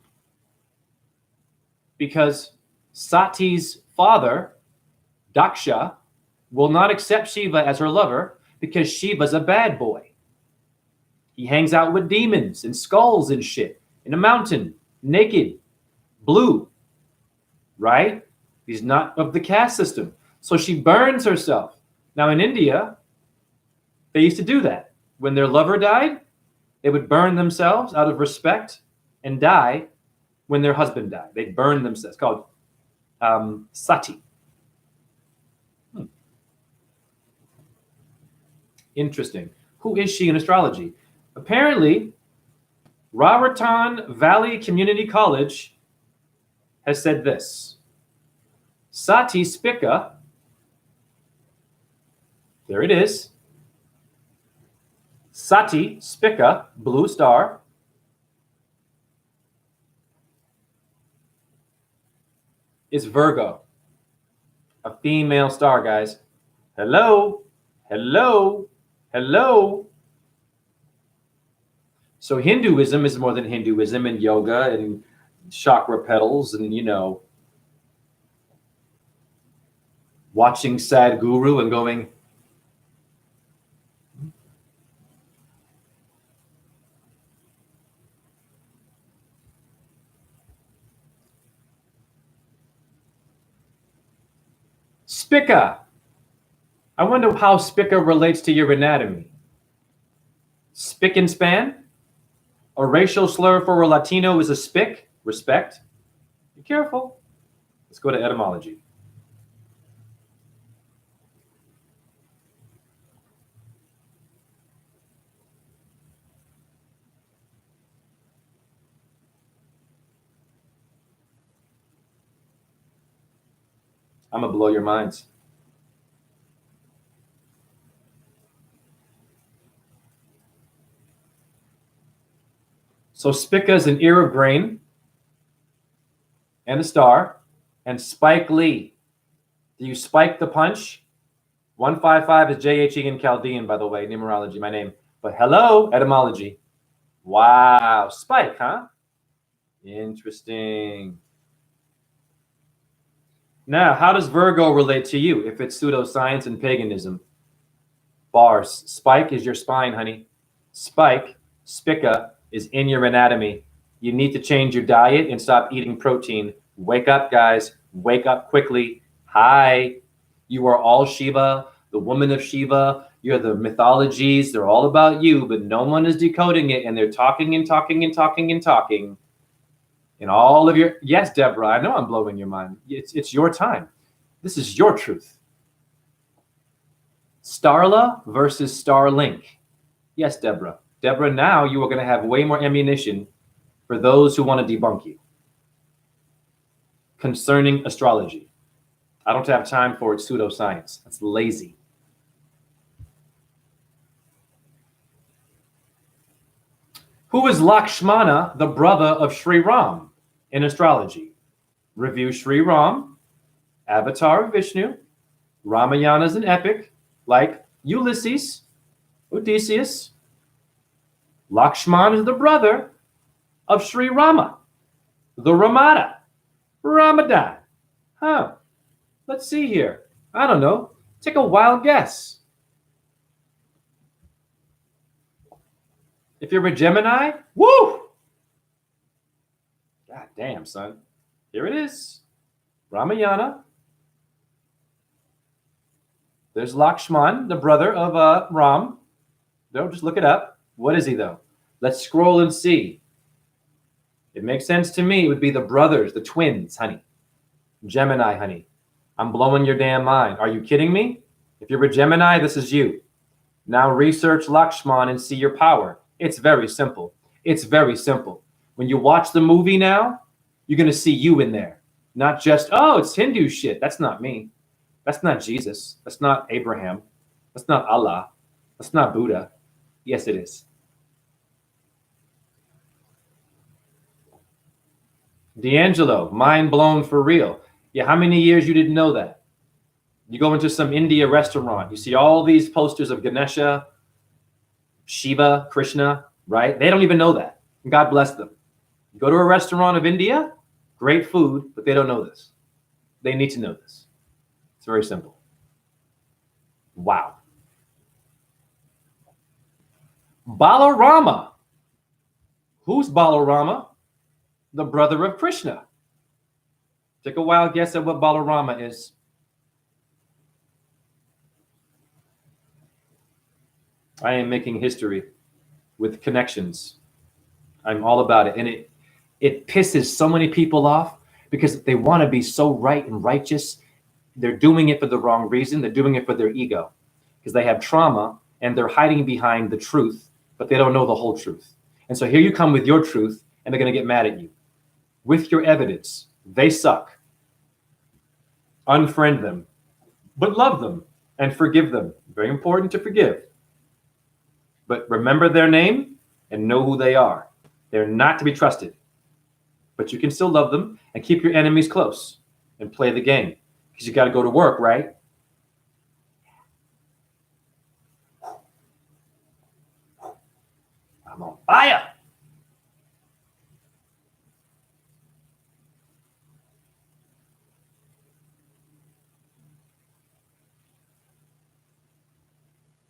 because Sati's father, Daksha, will not accept Shiva as her lover because Shiva's a bad boy. He hangs out with demons and skulls and shit in a mountain, naked, blue, right? He's not of the caste system. So she burns herself. Now in India, they used to do that. When their lover died, they would burn themselves out of respect and die when their husband died. They'd burn themselves. It's called sati. Interesting. Who is she in astrology? Apparently, Raritan Valley Community College has said this. Sati Spica, there it is. Sati Spica, blue star, is Virgo, a female star, guys. Hello, hello, hello. So Hinduism is more than Hinduism and yoga and chakra petals and, you know, watching Sadhguru and going, Spica. I wonder how Spica relates to your anatomy. Spick and span? A racial slur for a Latino is a spick. Respect. Be careful. Let's go to etymology. I'm going to blow your minds. So Spica is an ear of grain and a star. And Spike Lee. Do you spike the punch? 155 is J-H-E in Chaldean, by the way, numerology, my name. But hello, etymology. Wow, Spike, huh? Interesting. Now, how does Virgo relate to you if it's pseudoscience and paganism? Bars. Spike is your spine, honey. Spike, spica, is in your anatomy. You need to change your diet and stop eating protein. Wake up, guys. Wake up quickly. Hi. You are all Shiva, the woman of Shiva. You're the mythologies. They're all about you, but no one is decoding it, and they're talking and talking and talking and talking. And all of your, yes, Deborah, I know I'm blowing your mind. It's your time. This is your truth. Starla versus Starlink. Yes, Deborah. Deborah, now you are going to have way more ammunition for those who want to debunk you concerning astrology. I don't have time for it, pseudoscience. That's lazy. Who is Lakshmana, the brother of Sri Ram in astrology? Review Sri Ram, avatar of Vishnu. Ramayana is an epic like Ulysses, Odysseus. Lakshmana is the brother of Sri Rama, the Ramada, Ramadan. Huh. Let's see here. I don't know. Take a wild guess. If you're a Gemini, woo! God damn, son. Here it is. Ramayana. There's Lakshman, the brother of Ram. Don't just look it up. What is he, though? Let's scroll and see. It makes sense to me. It would be the brothers, the twins, honey. Gemini, honey. I'm blowing your damn mind. Are you kidding me? If you're a Gemini, this is you. Now research Lakshman and see your power. It's very simple. It's very simple. When you watch the movie now, you're going to see you in there. Not just, oh, it's Hindu shit. That's not me. That's not Jesus. That's not Abraham. That's not Allah. That's not Buddha. Yes, it is. D'Angelo, mind blown for real. Yeah, how many years you didn't know that? You go into some India restaurant, you see all these posters of Ganesha, Shiva, Krishna, right? They don't even know that. God bless them. You go to a restaurant of India, great food, but they don't know this. They need to know this. It's very simple. Wow. Balarama. Who's Balarama? The brother of Krishna. Take a wild guess at what Balarama is. I am making history with connections. I'm all about it. And it pisses so many people off because they want to be so right and righteous. They're doing it for the wrong reason. They're doing it for their ego because they have trauma and they're hiding behind the truth, but they don't know the whole truth. And so here you come with your truth and they're going to get mad at you with your evidence. They suck. Unfriend them, but love them and forgive them. Very important to forgive. But remember their name and know who they are. They're not to be trusted. But you can still love them and keep your enemies close and play the game. Because you got to go to work, right? I'm on fire.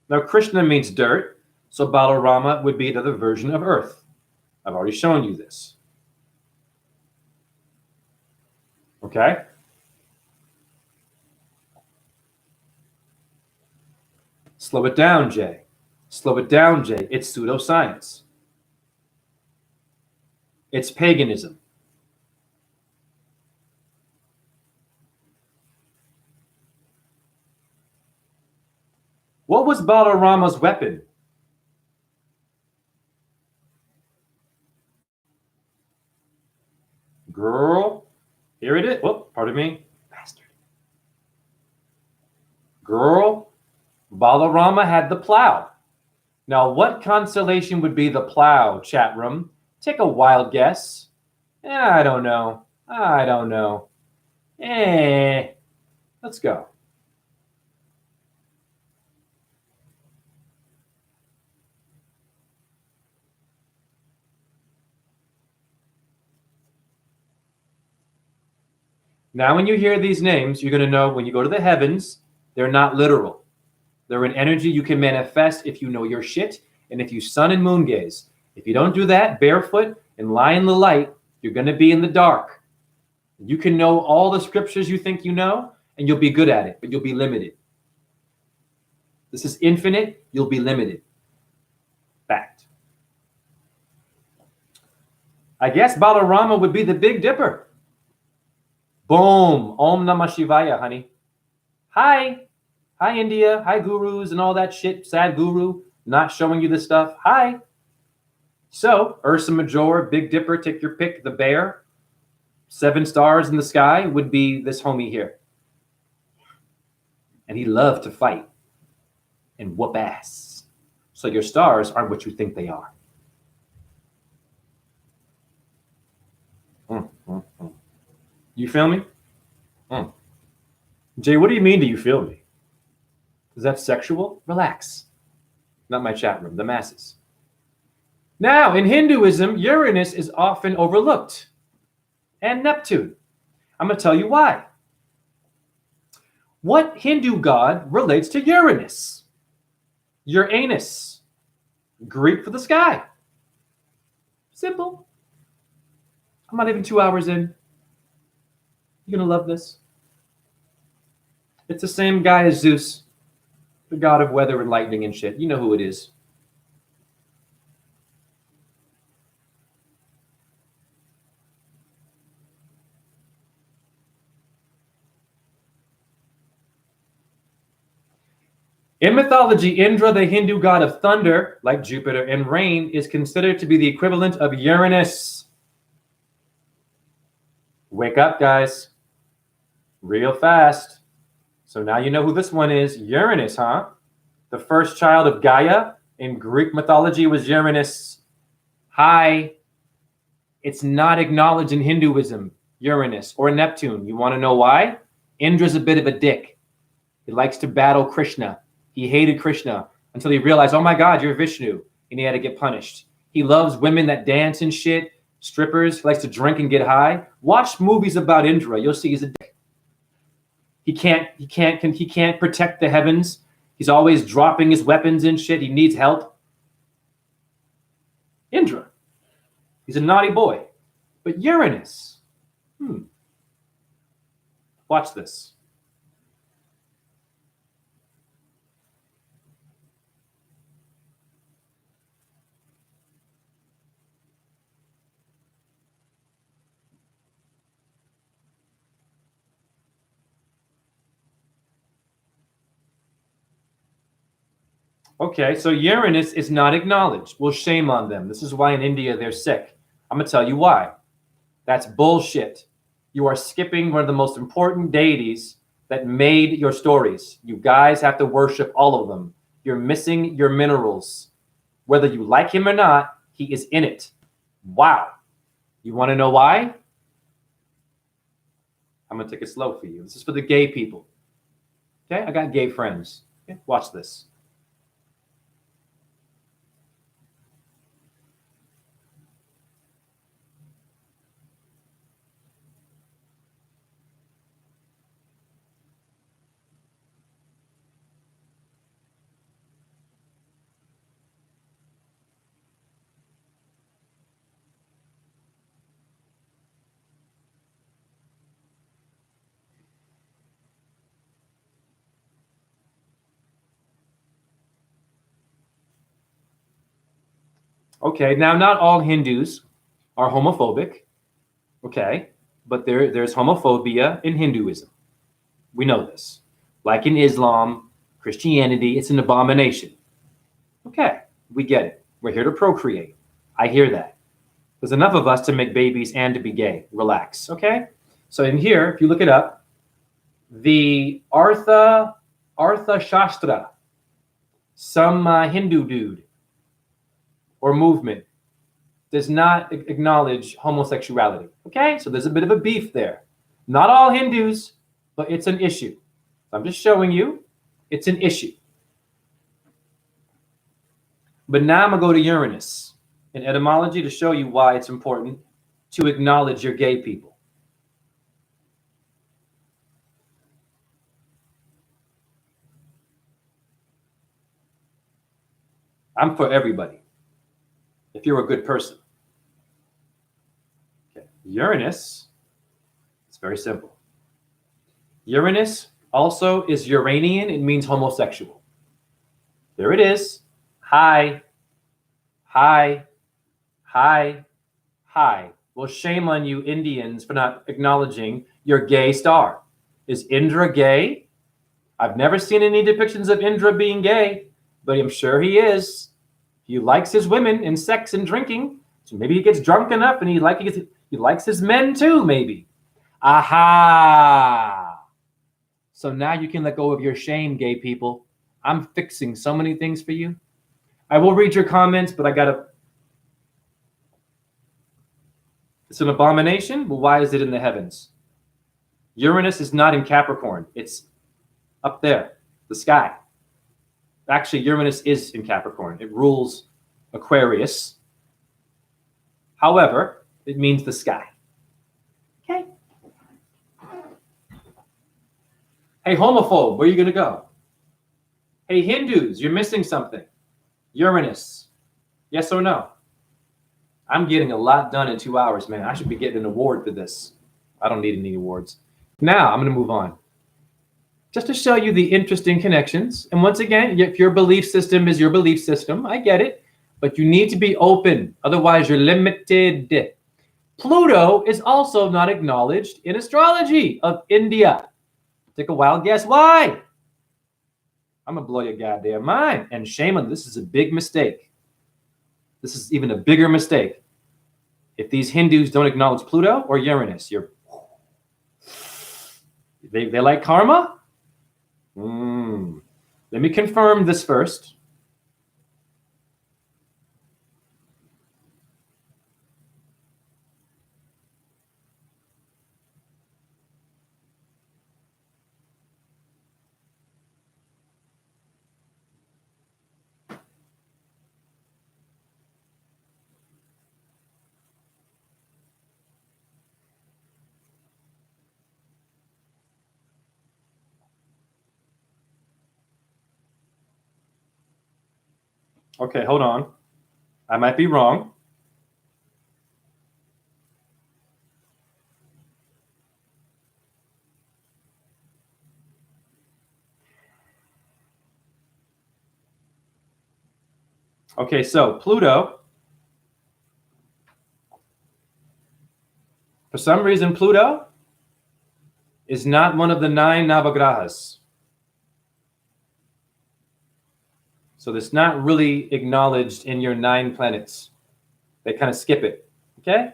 Now, Krishna means dirt. So Balarama would be another version of Earth. I've already shown you this. Okay? Slow it down, Jay. Slow it down, Jay. It's pseudoscience. It's paganism. What was Balarama's weapon? Girl, here it is. Oh, pardon me. Bastard. Girl, Balarama had the plow. Now, what constellation would be the plow, chat room? Take a wild guess. I don't know. I don't know. Let's go. Now, when you hear these names, you're going to know when you go to the heavens, they're not literal. They're an energy you can manifest if you know your shit and if you sun and moon gaze. If you don't do that barefoot and lie in the light, you're going to be in the dark. You can know all the scriptures you think you know, and you'll be good at it, but you'll be limited. This is infinite, you'll be limited. Fact. I guess Balarama would be the Big Dipper. Boom. Om Namah Shivaya, honey. Hi. Hi, India. Hi, gurus and all that shit. Sad guru not showing you this stuff. Hi. So, Ursa Major, Big Dipper, take your pick, the bear. 7 stars in the sky would be this homie here. And he loved to fight and whoop ass. So your stars aren't what you think they are. You feel me? Jay, what do you mean, do you feel me? Is that sexual? Relax. Not my chat room, the masses. Now, in Hinduism, Uranus is often overlooked. And Neptune. I'm going to tell you why. What Hindu god relates to Uranus? Uranus. Greek for the sky. Simple. I'm not even 2 hours in. You're going to love this. It's the same guy as Zeus, the god of weather and lightning and shit. You know who it is. In mythology, Indra, the Hindu god of thunder, like Jupiter and rain, is considered to be the equivalent of Uranus. Wake up, guys. Real fast. So now you know who this one is. Uranus, huh? The first child of Gaia in Greek mythology was Uranus. Hi. It's not acknowledged in Hinduism, Uranus or Neptune. You want to know why? Indra's a bit of a dick. He likes to battle Krishna. He hated Krishna until he realized, oh my God, you're Vishnu. And he had to get punished. He loves women that dance and shit, strippers. He likes to drink and get high. Watch movies about Indra. You'll see he's a dick. He can't protect the heavens. He's always dropping his weapons and shit. He needs help. Indra. He's a naughty boy. But Uranus. Watch this. Okay, so Uranus is not acknowledged. Well, shame on them. This is why in India they're sick. I'm going to tell you why. That's bullshit. You are skipping one of the most important deities that made your stories. You guys have to worship all of them. You're missing your minerals. Whether you like him or not, he is in it. Wow. You want to know why? I'm going to take it slow for you. This is for the gay people. Okay, I got gay friends. Okay? Watch this. Okay, now not all Hindus are homophobic, okay, but there's homophobia in Hinduism. We know this. Like in Islam, Christianity, it's an abomination. Okay, we get it. We're here to procreate. I hear that. There's enough of us to make babies and to be gay. Relax, okay? So in here, if you look it up, the Artha Shastra, some Hindu dude or movement does not acknowledge homosexuality. Okay, so there's a bit of a beef there. Not all Hindus, but it's an issue. I'm just showing you it's an issue. But now I'm going to go to Uranus in etymology to show you why it's important to acknowledge your gay people. I'm for everybody, if you're a good person. Okay. Uranus, it's very simple. Uranus also is Uranian. It means homosexual. There it is. Hi, hi, hi, hi. Well, shame on you Indians for not acknowledging your gay star. Is Indra gay? I've never seen any depictions of Indra being gay, but I'm sure he is. He likes his women and sex and drinking. So maybe he gets drunk enough and he likes his men too, maybe. Aha! So now you can let go of your shame, gay people. I'm fixing so many things for you. I will read your comments, but it's an abomination? Well, why is it in the heavens? Uranus is not in Capricorn. It's up there, the sky. Actually, Uranus is in Capricorn. It rules Aquarius. However, it means the sky. Okay. Hey, homophobe, where are you going to go? Hey, Hindus, you're missing something. Uranus. Yes or no? I'm getting a lot done in 2 hours, man. I should be getting an award for this. I don't need any awards. Now, I'm going to move on. Just to show you the interesting connections. And once again, if your belief system is your belief system, I get it. But you need to be open. Otherwise, you're limited. Pluto is also not acknowledged in astrology of India. Take a wild guess why. I'm going to blow your goddamn mind. And shame on this is a big mistake. This is even a bigger mistake. If these Hindus don't acknowledge Pluto or Uranus, they like karma? Let me confirm this first. Okay, hold on. I might be wrong. Okay, so Pluto, for some reason, Pluto is not one of the 9 Navagrahas. So it's not really acknowledged in your 9 planets. They kind of skip it. Okay?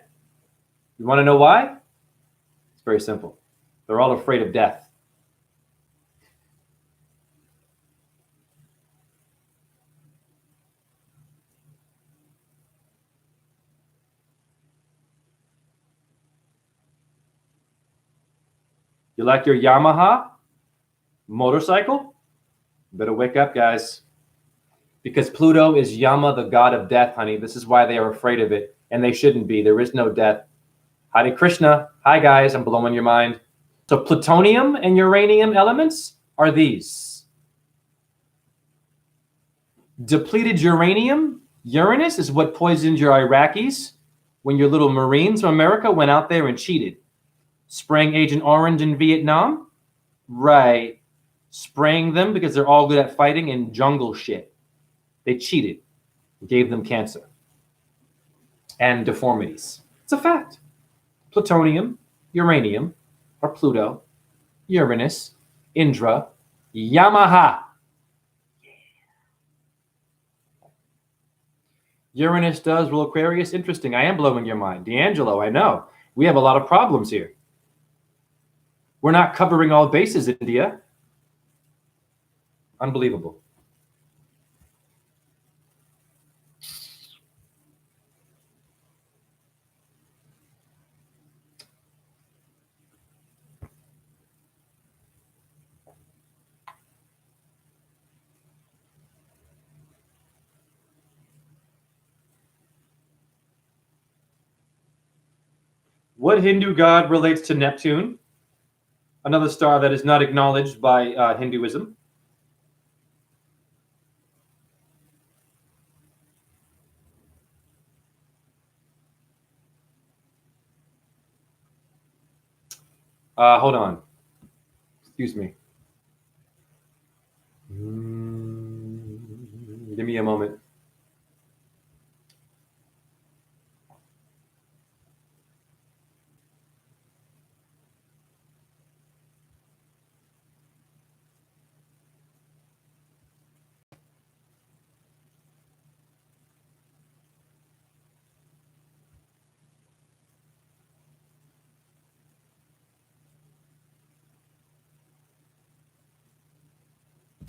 You want to know why? It's very simple. They're all afraid of death. You like your Yamaha motorcycle? Better wake up, guys. Because Pluto is Yama, the god of death, honey. This is why they are afraid of it. And they shouldn't be. There is no death. Hare Krishna. Hi, guys. I'm blowing your mind. So plutonium and uranium elements are these. Depleted uranium, Uranus, is what poisoned your Iraqis when your little Marines from America went out there and cheated. Spraying Agent Orange in Vietnam? Right. Spraying them because they're all good at fighting and jungle shit. They cheated. Gave them cancer and deformities. It's a fact. Plutonium, uranium, or Pluto, Uranus, Indra, Yamaha. Uranus does rule Aquarius. Interesting. I am blowing your mind. D'Angelo, I know. We have a lot of problems here. We're not covering all bases, India. Unbelievable. What Hindu god relates to Neptune? Another star that is not acknowledged by Hinduism. Hold on. Excuse me. Give me a moment.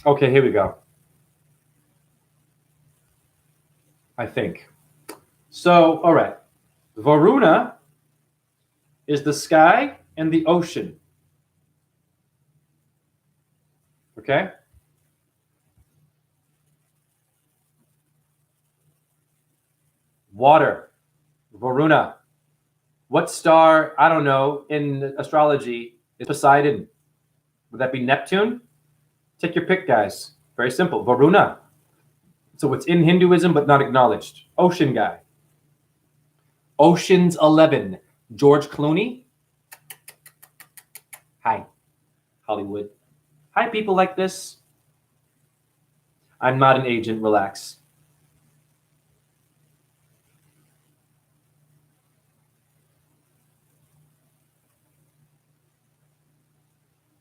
Okay, here we go. I think. So, all right. Varuna is the sky and the ocean. Okay? Water. Varuna. What star, I don't know, in astrology is Poseidon? Would that be Neptune? Take your pick, guys. Very simple. Varuna. So it's in Hinduism, but not acknowledged. Ocean guy. Ocean's 11. George Clooney. Hi, Hollywood. Hi, people like this. I'm not an agent. Relax.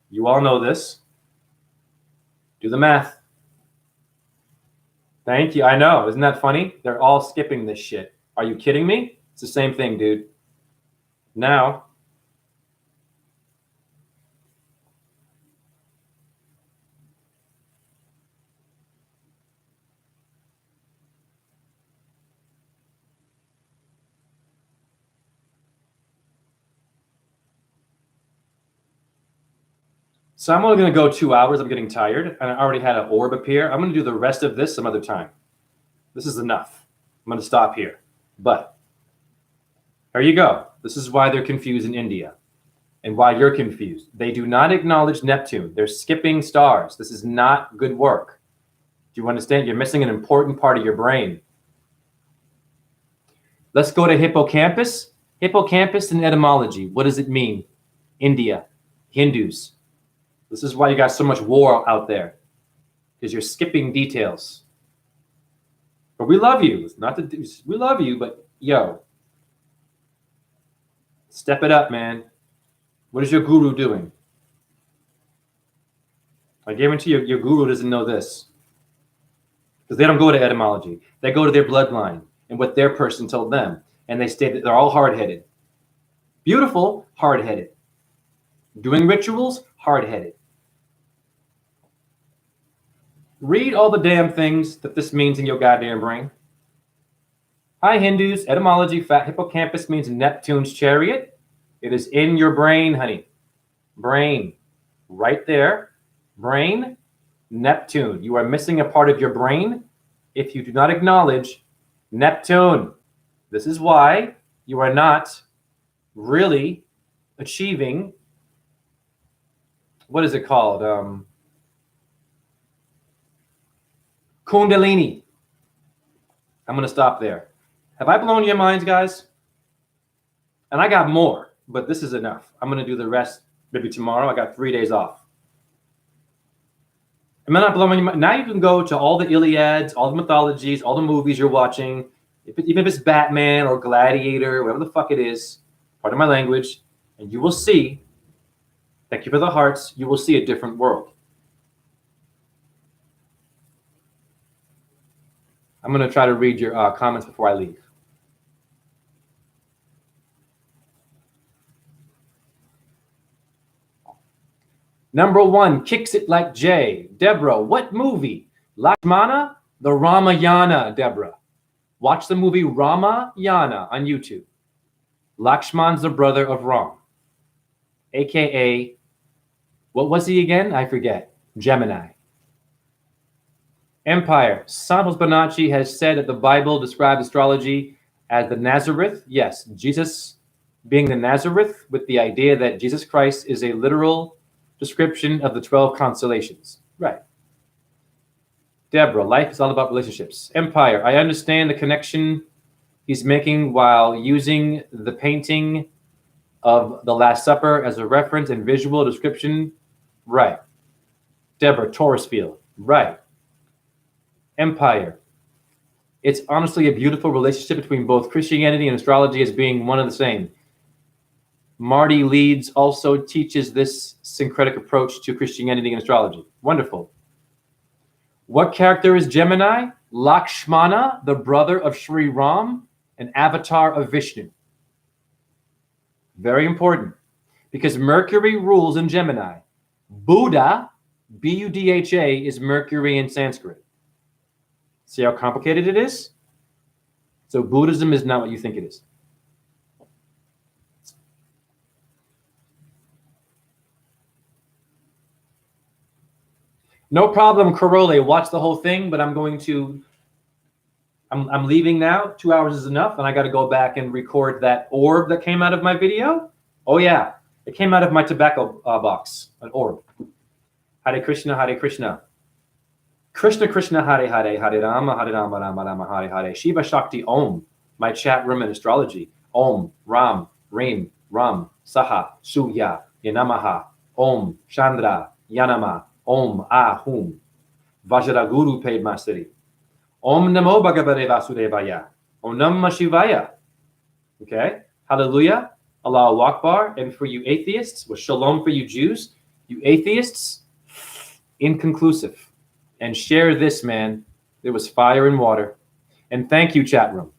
You all know this. Do the math. Thank you. I know. Isn't that funny? They're all skipping this shit. Are you kidding me? It's the same thing, dude. Now, so I'm only going to go 2 hours. I'm getting tired, and I already had an orb appear. I'm going to do the rest of this some other time. This is enough. I'm going to stop here. But here you go. This is why they're confused in India and why you're confused. They do not acknowledge Neptune. They're skipping stars. This is not good work. Do you understand? You're missing an important part of your brain. Let's go to hippocampus. Hippocampus in etymology. What does it mean? India, Hindus. This is why you got so much war out there, because you're skipping details. But we love you. It's not that we love you, but yo, step it up, man. What is your guru doing? I guarantee you, your guru doesn't know this, because they don't go to etymology. They go to their bloodline and what their person told them, and they state that they're all hard-headed. Beautiful, hard-headed. Doing rituals, hard-headed. Read all the damn things that this means in your goddamn brain. Hi, Hindus. Etymology, fat hippocampus means Neptune's chariot. It is in your brain, honey. Brain. Right there. Brain, Neptune. You are missing a part of your brain if you do not acknowledge Neptune. This is why you are not really achieving, what is it called? Kundalini. I'm going to stop there. Have I blown your minds, guys? And I got more, but this is enough. I'm going to do the rest maybe tomorrow. I got 3 days off. Am I not blowing your mind? Now you can go to all the Iliads, all the mythologies, all the movies you're watching, even if it's Batman or Gladiator, whatever the fuck it is, part of my language, and you will see, thank you for the hearts, you will see a different world. I'm going to try to read your comments before I leave. Number 1, Kicks It Like Jay. Deborah, what movie? Lakshmana? The Ramayana, Deborah. Watch the movie Ramayana on YouTube. Lakshman's the brother of Ram. AKA, what was he again? I forget. Gemini. Empire. Santos Bonacci has said that the Bible describes astrology as the Nazareth. Yes, Jesus being the Nazareth with the idea that Jesus Christ is a literal description of the 12 constellations. Right. Deborah, life is all about relationships. Empire, I understand the connection he's making while using the painting of the Last Supper as a reference and visual description. Right. Deborah, Taurus field. Right. Empire, it's honestly a beautiful relationship between both Christianity and astrology as being one and the same. Marty Leeds also teaches this syncretic approach to Christianity and astrology. Wonderful. What character is Gemini? Lakshmana, the brother of Sri Ram, an avatar of Vishnu. Very important, because Mercury rules in Gemini. Buddha, B-U-D-H-A, is Mercury in Sanskrit. See how complicated it is? So Buddhism is not what you think it is. No problem, Carole. Watch the whole thing, but I'm leaving now. 2 hours is enough, and I got to go back and record that orb that came out of my video. Oh yeah, it came out of my tobacco box, an orb. Hare Krishna, Hare Krishna. Krishna Krishna, Hare Hare, Hare Rama, Rama Rama, Hare Hare. Shiva Shakti Om, my chat room in astrology. Om, Ram, Reem, Ram, Saha, Suya, Yanamaha, Om, Chandra, Yanama, Om, Ahum. Vajraguru paid Masteri. Om Namo Bhagavate Vasudevaya. Om Namah Shivaya. Okay? Hallelujah. Allahu Akbar. And for you atheists, well, shalom for you Jews. You atheists, inconclusive. And share this, man. There was fire and water. And thank you, chat room.